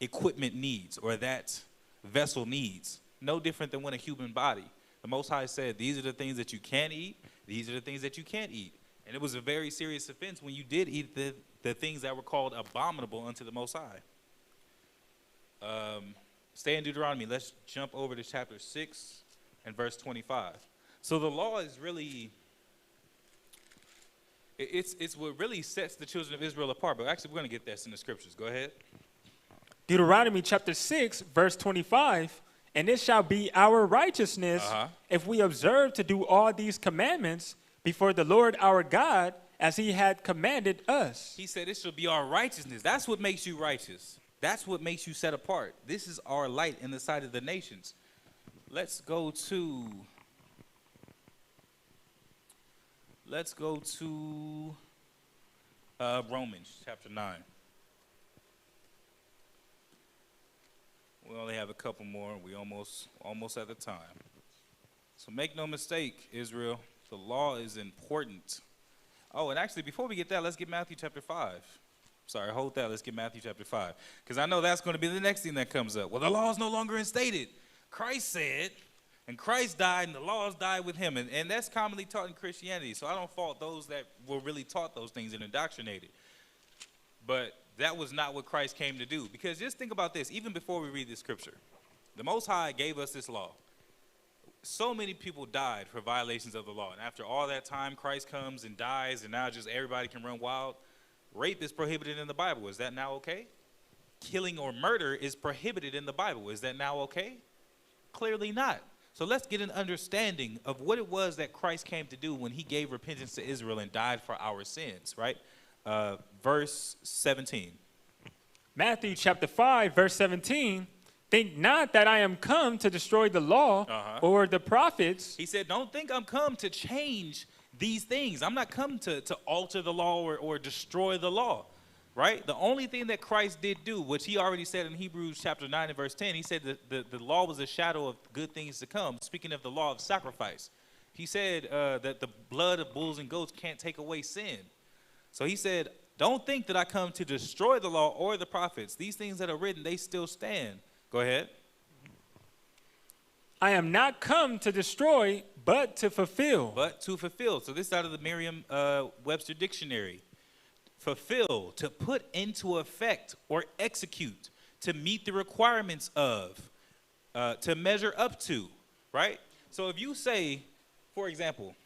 equipment needs or that vessel needs. No different than when a human body. The Most High said, these are the things that you can eat. These are the things that you can't eat. And it was a very serious offense when you did eat the things that were called abominable unto the Most High. Stay in Deuteronomy. Let's jump over to chapter 6 and verse 25. So the law is really, it's what really sets the children of Israel apart. But actually, we're going to get this in the scriptures. Go ahead. Deuteronomy chapter 6, verse 25. And it shall be our righteousness if we observe to do all these commandments before the Lord our God as he had commanded us. He said it shall be our righteousness. That's what makes you righteous. That's what makes you set apart. This is our light in the sight of the nations. Let's go to Romans chapter 9. We only have a couple more. We almost at the time. So make no mistake, Israel, the law is important. Oh, and actually, before we get that, let's get Matthew chapter 5. Sorry, hold that. Let's get Matthew chapter 5. Because I know that's going to be the next thing that comes up. Well, the law is no longer instated. Christ said, and Christ died, and the laws died with him. And that's commonly taught in Christianity. So I don't fault those that were really taught those things and indoctrinated. But that was not what Christ came to do. Because just think about this. Even before we read this scripture, the Most High gave us this law. So many people died for violations of the law. And after all that time, Christ comes and dies, and now just everybody can run wild. Rape is prohibited in the Bible. Is that now okay? Killing or murder is prohibited in the Bible. Is that now okay? Clearly not. So let's get an understanding of what it was that Christ came to do when he gave repentance to Israel and died for our sins, right? Verse 17. Matthew chapter 5, verse 17. Think not that I am come to destroy the law or the prophets. He said, don't think I'm come to change these things. I'm not come to alter the law or destroy the law, right? The only thing that Christ did do, which he already said in Hebrews chapter 9 and verse 10, he said that the law was a shadow of good things to come. Speaking of the law of sacrifice, he said that the blood of bulls and goats can't take away sin. So he said, don't think that I come to destroy the law or the prophets. These things that are written, they still stand. Go ahead. I am not come to destroy, but to fulfill. But to fulfill. So this is out of the Merriam-Webster Dictionary. Fulfill, to put into effect or execute, to meet the requirements of, to measure up to, right? So if you say, for example,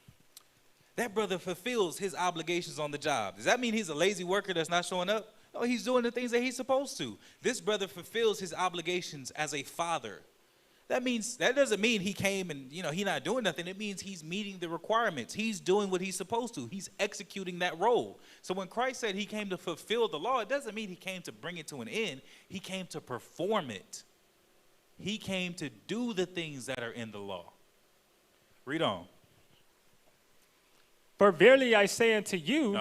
that brother fulfills his obligations on the job, does that mean he's a lazy worker that's not showing up? No, he's doing the things that he's supposed to. This brother fulfills his obligations as a father. That doesn't mean he came and, he's not doing nothing. It means he's meeting the requirements. He's doing what he's supposed to. He's executing that role. So when Christ said he came to fulfill the law, it doesn't mean he came to bring it to an end. He came to perform it. He came to do the things that are in the law. Read on. For verily I say unto you,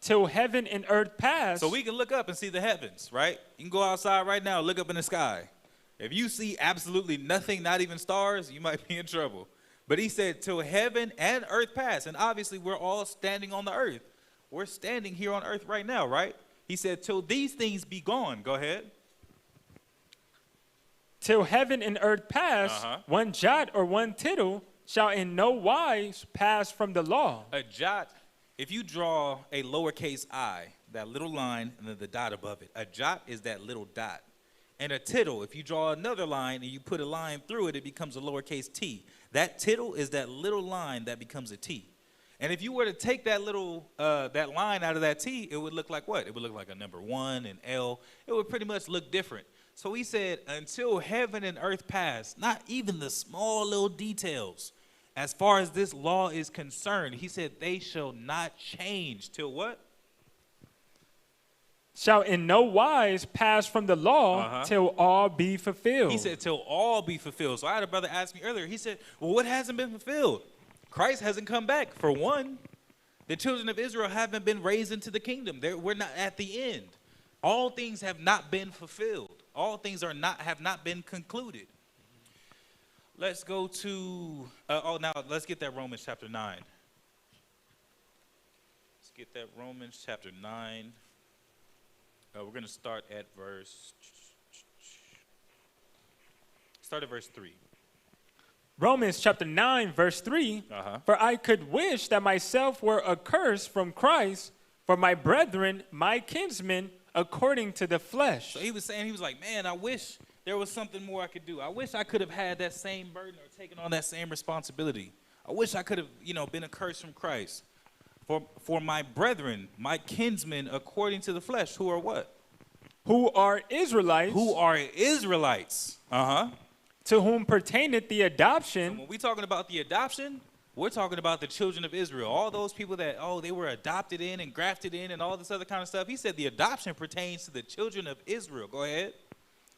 till heaven and earth pass. So we can look up and see the heavens, right? You can go outside right now, look up in the sky. If you see absolutely nothing, not even stars, you might be in trouble. But he said, till heaven and earth pass. And obviously, we're all standing on the earth. We're standing here on earth right now, right? He said, till these things be gone. Go ahead. Till heaven and earth pass, one jot or one tittle shall in no wise pass from the law. A jot, if you draw a lowercase I, that little line, and then the dot above it, a jot is that little dot. And a tittle, if you draw another line and you put a line through it, it becomes a lowercase t. That tittle is that little line that becomes a t. And if you were to take that little that line out of that t, it would look like what? It would look like a number 1, an L. It would pretty much look different. So he said, until heaven and earth pass, not even the small little details, as far as this law is concerned, he said, they shall not change till what? shall in no wise pass from the law till all be fulfilled. He said, till all be fulfilled. So I had a brother ask me earlier. He said, well, what hasn't been fulfilled? Christ hasn't come back, for one. The children of Israel haven't been raised into the kingdom. We're not at the end. All things have not been fulfilled. All things have not been concluded. Let's go to, now let's get that Romans chapter 9. Let's get that Romans chapter 9. We're going to start at verse 3. Romans chapter 9, verse 3. For I could wish that myself were accursed from Christ for my brethren, my kinsmen, according to the flesh. So he was saying, he was like, man, I wish there was something more I could do. I wish I could have had that same burden or taken on that same responsibility. I wish I could have, been accursed from Christ. For my brethren, my kinsmen, according to the flesh, who are what? Who are Israelites. Who are Israelites. To whom pertaineth the adoption. So when we're talking about the adoption, we're talking about the children of Israel. All those people that, they were adopted in and grafted in and all this other kind of stuff. He said the adoption pertains to the children of Israel. Go ahead.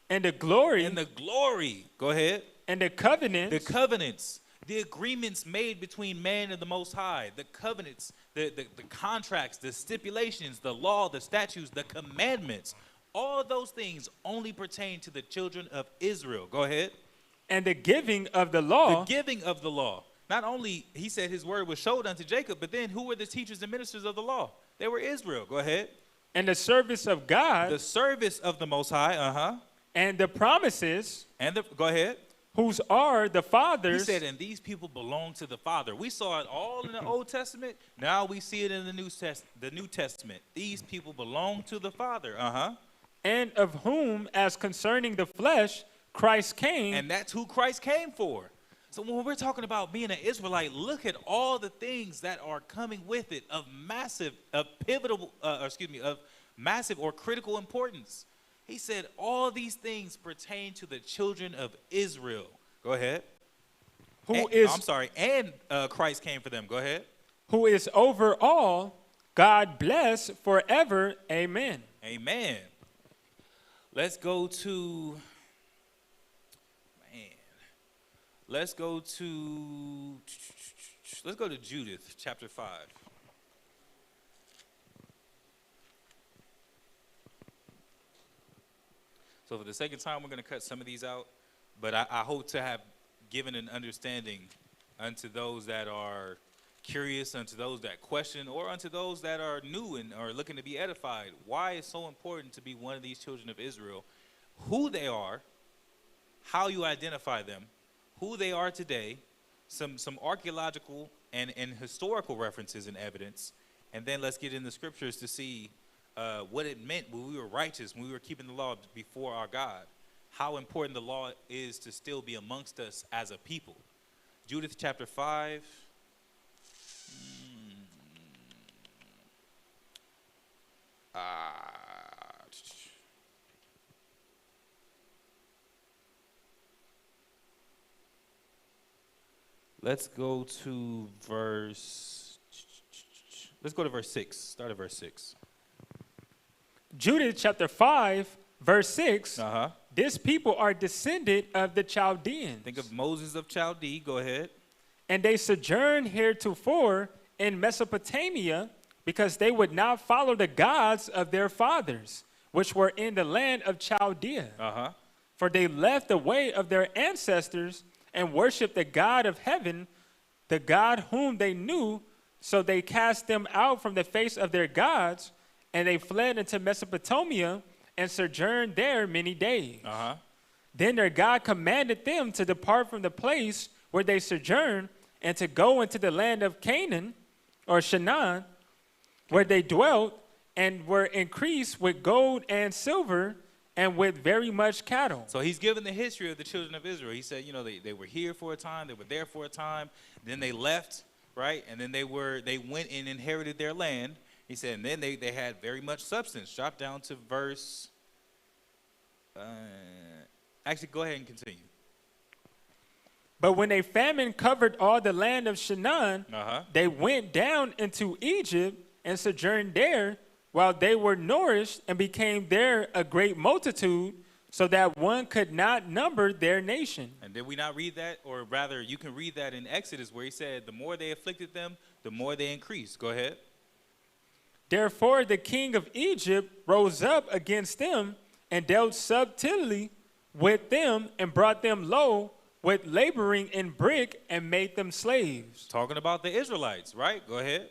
And the glory. And the glory. Go ahead. And the covenants. The covenants. The agreements made between man and the Most High. The covenants. The contracts. The stipulations. The law. The statutes. The commandments. All those things only pertain to the children of Israel. Go ahead. And the giving of the law. The giving of the law. Not only, he said his word was showed unto Jacob, but then who were the teachers and ministers of the law? They were Israel. Go ahead. And the service of God. The service of the Most High. And the promises. Go ahead. Whose are the fathers. He said, and these people belong to the Father. We saw it all in the Old Testament. Now we see it in the New Testament. These people belong to the Father. And of whom, as concerning the flesh, Christ came. And that's who Christ came for. So when we're talking about being an Israelite, look at all the things that are coming with it of massive or critical importance. He said all these things pertain to the children of Israel. Go ahead. And Christ came for them. Go ahead. Who is over all, God bless forever. Amen. Amen. Let's go to Judith chapter 5. So for the sake of time, we're going to cut some of these out, but I hope to have given an understanding unto those that are curious, unto those that question, or unto those that are new and are looking to be edified, why it's so important to be one of these children of Israel, who they are, how you identify them, who they are today, some archaeological and historical references and evidence, and then let's get in the scriptures to see what it meant when we were righteous, when we were keeping the law before our God, how important the law is to still be amongst us as a people. Judith chapter 5. Let's go to verse 6. Start at verse 6. Judith chapter 5, verse 6. This people are descended of the Chaldeans. Think of Moses of Chaldee. Go ahead. And they sojourned heretofore in Mesopotamia, because they would not follow the gods of their fathers, which were in the land of Chaldea. For they left the way of their ancestors and worshiped the God of heaven, the God whom they knew. So they cast them out from the face of their gods, and they fled into Mesopotamia and sojourned there many days. Then their God commanded them to depart from the place where they sojourned and to go into the land of Canaan, or Shinar, where they dwelt and were increased with gold and silver and with very much cattle. So he's given the history of the children of Israel. He said, they were here for a time, they were there for a time, then they left, right? And then they went and inherited their land. He said, and then they had very much substance. Drop down to verse, actually go ahead and continue. But when a famine covered all the land of Shinar, they went down into Egypt and sojourned there while they were nourished and became there a great multitude, so that one could not number their nation. And did we not read that? Or rather, you can read that in Exodus where he said, the more they afflicted them, the more they increased. Go ahead. Therefore the king of Egypt rose up against them and dealt subtilly with them and brought them low with laboring in brick and made them slaves. Talking about the Israelites, right? Go ahead.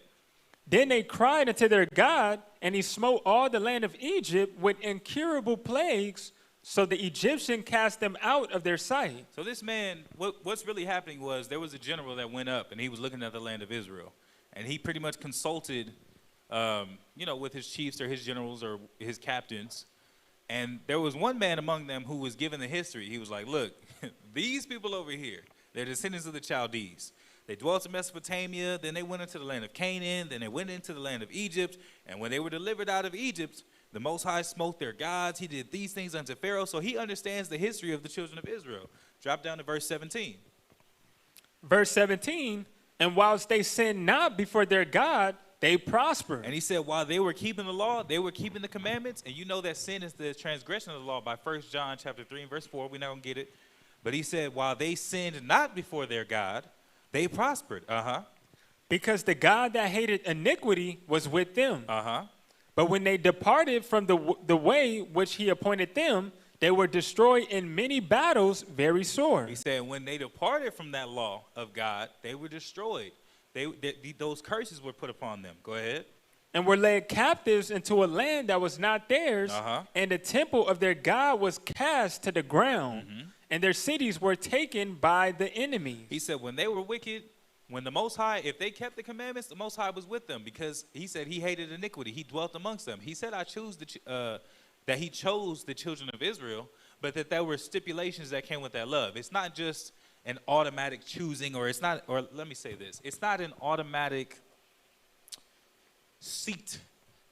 Then they cried unto their God, and he smote all the land of Egypt with incurable plagues, so the Egyptian cast them out of their sight. So this man, what's really happening was there was a general that went up, and he was looking at the land of Israel. And he pretty much consulted, with his chiefs or his generals or his captains. And there was one man among them who was given the history. He was like, look, these people over here, they're descendants of the Chaldees. They dwelt in Mesopotamia, then they went into the land of Canaan, then they went into the land of Egypt. And when they were delivered out of Egypt, the Most High smote their gods. He did these things unto Pharaoh. So he understands the history of the children of Israel. Drop down to verse 17. Verse 17, and whilst they sinned not before their God, they prospered. And he said while they were keeping the law, they were keeping the commandments. And you know that sin is the transgression of the law by 1 John chapter 3 and verse 4. We're not going to get it. But he said while they sinned not before their God, they prospered. Because the God that hated iniquity was with them. But when they departed from the way which he appointed them, they were destroyed in many battles very sore. He said when they departed from that law of God, they were destroyed. Those curses were put upon them. Go ahead. And were led captives into a land that was not theirs, and the temple of their God was cast to the ground, and their cities were taken by the enemy. He said when they were wicked, when the Most High, if they kept the commandments, the Most High was with them, because he said he hated iniquity. He dwelt amongst them. He said that he chose the children of Israel, but that there were stipulations that came with that love. It's not just an automatic choosing, or let me say this. It's not an automatic seat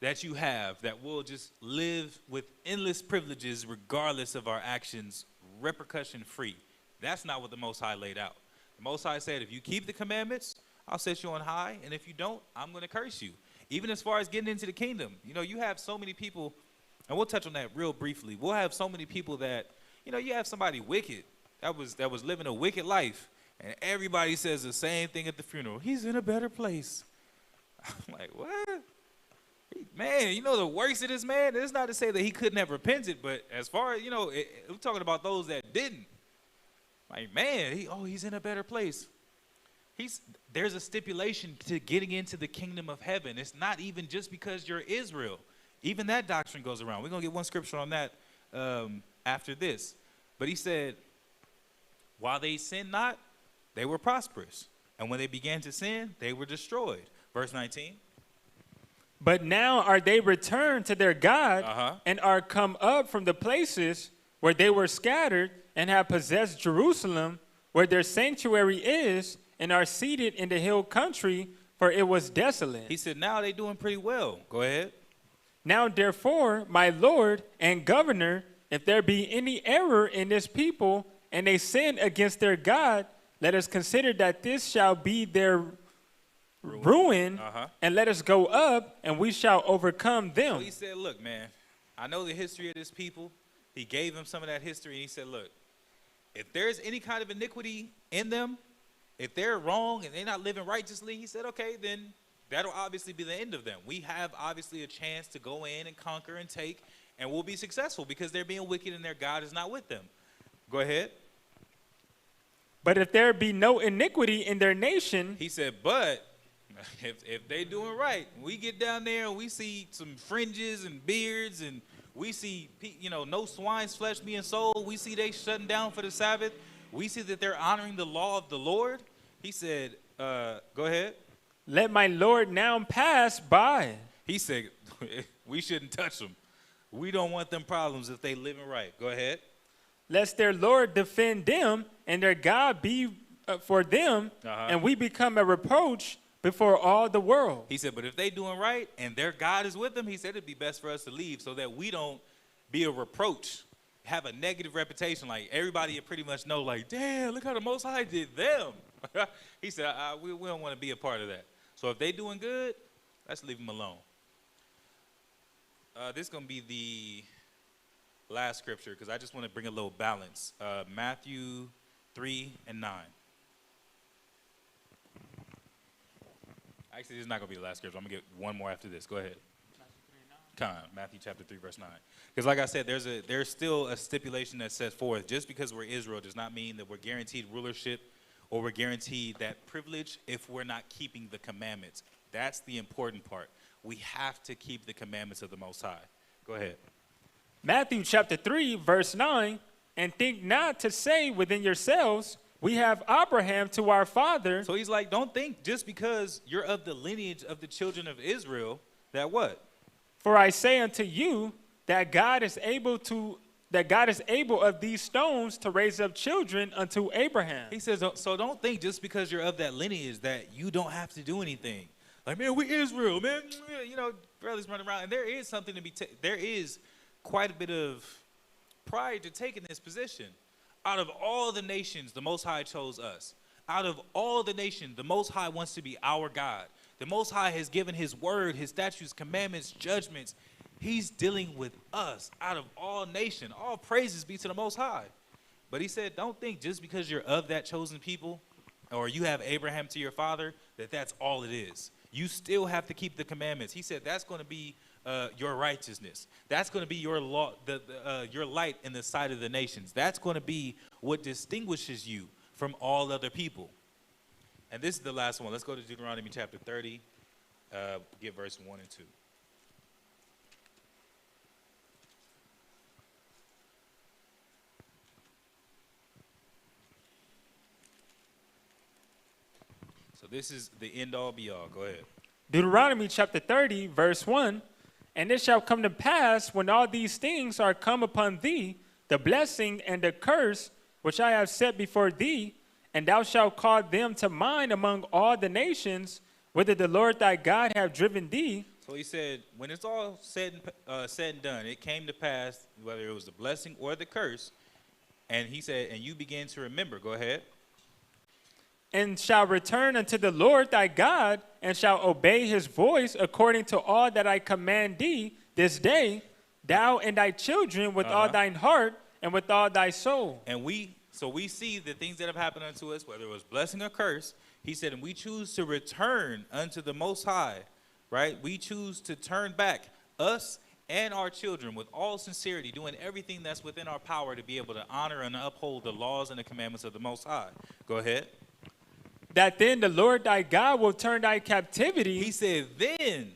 that you have that will just live with endless privileges regardless of our actions, repercussion free. That's not what the Most High laid out. The Most High said, if you keep the commandments, I'll set you on high, and if you don't, I'm going to curse you. Even as far as getting into the kingdom, you have so many people, and we'll touch on that real briefly. We'll have so many people that, you have somebody wicked that was living a wicked life, and everybody says the same thing at the funeral. He's in a better place. I'm like, what? Man, the worst of this man, it's not to say that he couldn't have repented, but as far as, we're talking about those that didn't. Like, man, he's in a better place. There's a stipulation to getting into the kingdom of heaven. It's not even just because you're Israel. Even that doctrine goes around. We're going to get one scripture on that after this. But he said, while they sinned not, they were prosperous. And when they began to sin, they were destroyed. Verse 19. But now are they returned to their God and are come up from the places where they were scattered and have possessed Jerusalem, where their sanctuary is, and are seated in the hill country, for it was desolate. He said, now they're doing pretty well. Go ahead. Now, therefore, my Lord and governor, if there be any error in this people, and they sin against their God, let us consider that this shall be their ruin, and let us go up, and we shall overcome them. So he said, look, man, I know the history of this people. He gave them some of that history, and he said, look, if there's any kind of iniquity in them, if they're wrong and they're not living righteously, he said, okay, then that'll obviously be the end of them. We have obviously a chance to go in and conquer and take, and we'll be successful because they're being wicked and their God is not with them. Go ahead. But if there be no iniquity in their nation, he said, but if they doing right, we get down there and we see some fringes and beards, and we see, no swine's flesh being sold. We see they shutting down for the Sabbath. We see that they're honoring the law of the Lord. He said, go ahead. Let my Lord now pass by. He said, we shouldn't touch them. We don't want them problems if they living right. Go ahead. Lest their Lord defend them and their God be for them, and we become a reproach before all the world. He said, but if they doing right and their God is with them, he said it'd be best for us to leave so that we don't be a reproach, have a negative reputation. Like everybody pretty much know, like, damn, look how the Most High did them. He said, we don't want to be a part of that. So if they doing good, let's leave them alone. This is going to be the last scripture because I just want to bring a little balance. Matthew 3 and 9. Actually, this is not going to be the last scripture. I'm going to get one more after this. Go ahead. Matthew chapter 3, verse 9. Because like I said, there's still a stipulation that sets forth. Just because we're Israel does not mean that we're guaranteed rulership or we're guaranteed that privilege if we're not keeping the commandments. That's the important part. We have to keep the commandments of the Most High. Go ahead. Matthew chapter 3, verse 9, and think not to say within yourselves, we have Abraham to our father. So he's like, don't think just because you're of the lineage of the children of Israel that what? For I say unto you that God is able of these stones to raise up children unto Abraham. He says, so don't think just because you're of that lineage that you don't have to do anything. Like, man, we Israel, man. You know, brothers running around. And there is something to be, there is quite a bit of pride to take in this position. Out of all the nations, the Most High chose us. Out of all the nations, the Most High wants to be our God. The Most High has given his word, his statutes, commandments, judgments. He's dealing with us out of all nations. All praises be to the Most High. But he said, don't think just because you're of that chosen people or you have Abraham to your father, that that's all it is. You still have to keep the commandments. He said that's going to be your righteousness. That's going to be your law, your light in the sight of the nations. That's going to be what distinguishes you from all other people. And this is the last one. Let's go to Deuteronomy chapter 30, get verse 1 and 2. So this is the end all be all. Go ahead. Deuteronomy chapter 30, verse 1. And it shall come to pass when all these things are come upon thee, the blessing and the curse which I have set before thee, and thou shalt call them to mind among all the nations, whither the Lord thy God have driven thee. So he said, when it's all said and done, it came to pass, whether it was the blessing or the curse, and he said, and you begin to remember. Go ahead. And shall return unto the Lord thy God, and shall obey his voice according to all that I command thee this day, thou and thy children with all thine heart and with all thy soul. And we see the things that have happened unto us, whether it was blessing or curse. He said, and we choose to return unto the Most High, right? We choose to turn back, us and our children, with all sincerity, doing everything that's within our power to be able to honor and uphold the laws and the commandments of the Most High. Go ahead. That then the Lord thy God will turn thy captivity. He said, then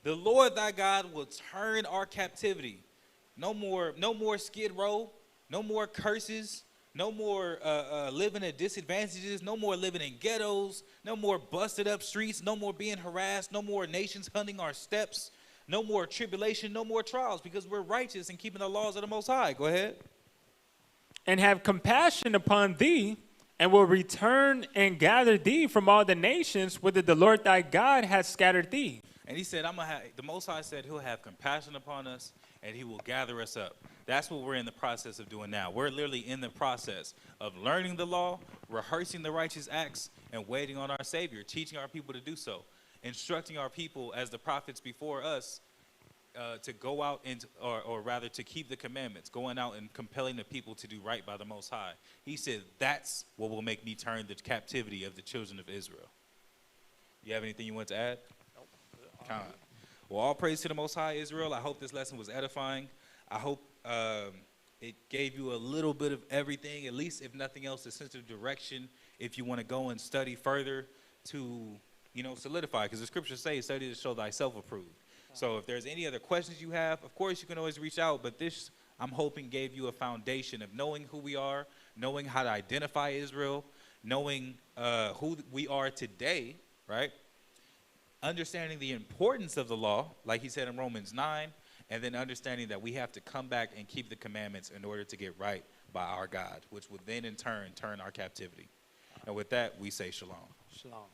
the Lord thy God will turn our captivity. No more skid row, no more curses, no more living at disadvantages, no more living in ghettos, no more busted up streets, no more being harassed, no more nations hunting our steps, no more tribulation, no more trials, because we're righteous and keeping the laws of the Most High. Go ahead. And have compassion upon thee, and will return and gather thee from all the nations whither the Lord thy God hath scattered thee. And he said, the Most High said he'll have compassion upon us and he will gather us up. That's what we're in the process of doing now. We're literally in the process of learning the law, rehearsing the righteous acts, and waiting on our Savior, teaching our people to do so, instructing our people as the prophets before us to go out and, or rather to keep the commandments, going out and compelling the people to do right by the Most High. He said, that's what will make me turn the captivity of the children of Israel. You have anything you want to add? Nope. Well, all praise to the Most High, Israel. I hope this lesson was edifying. I hope it gave you a little bit of everything, at least if nothing else, a sense of direction if you want to go and study further to, solidify. Because the scriptures say, study to show thyself approved. So if there's any other questions you have, of course, you can always reach out. But this, I'm hoping, gave you a foundation of knowing who we are, knowing how to identify Israel, knowing who we are today, right? Understanding the importance of the law, like he said in Romans 9, and then understanding that we have to come back and keep the commandments in order to get right by our God, which would then in turn our captivity. And with that, we say shalom. Shalom.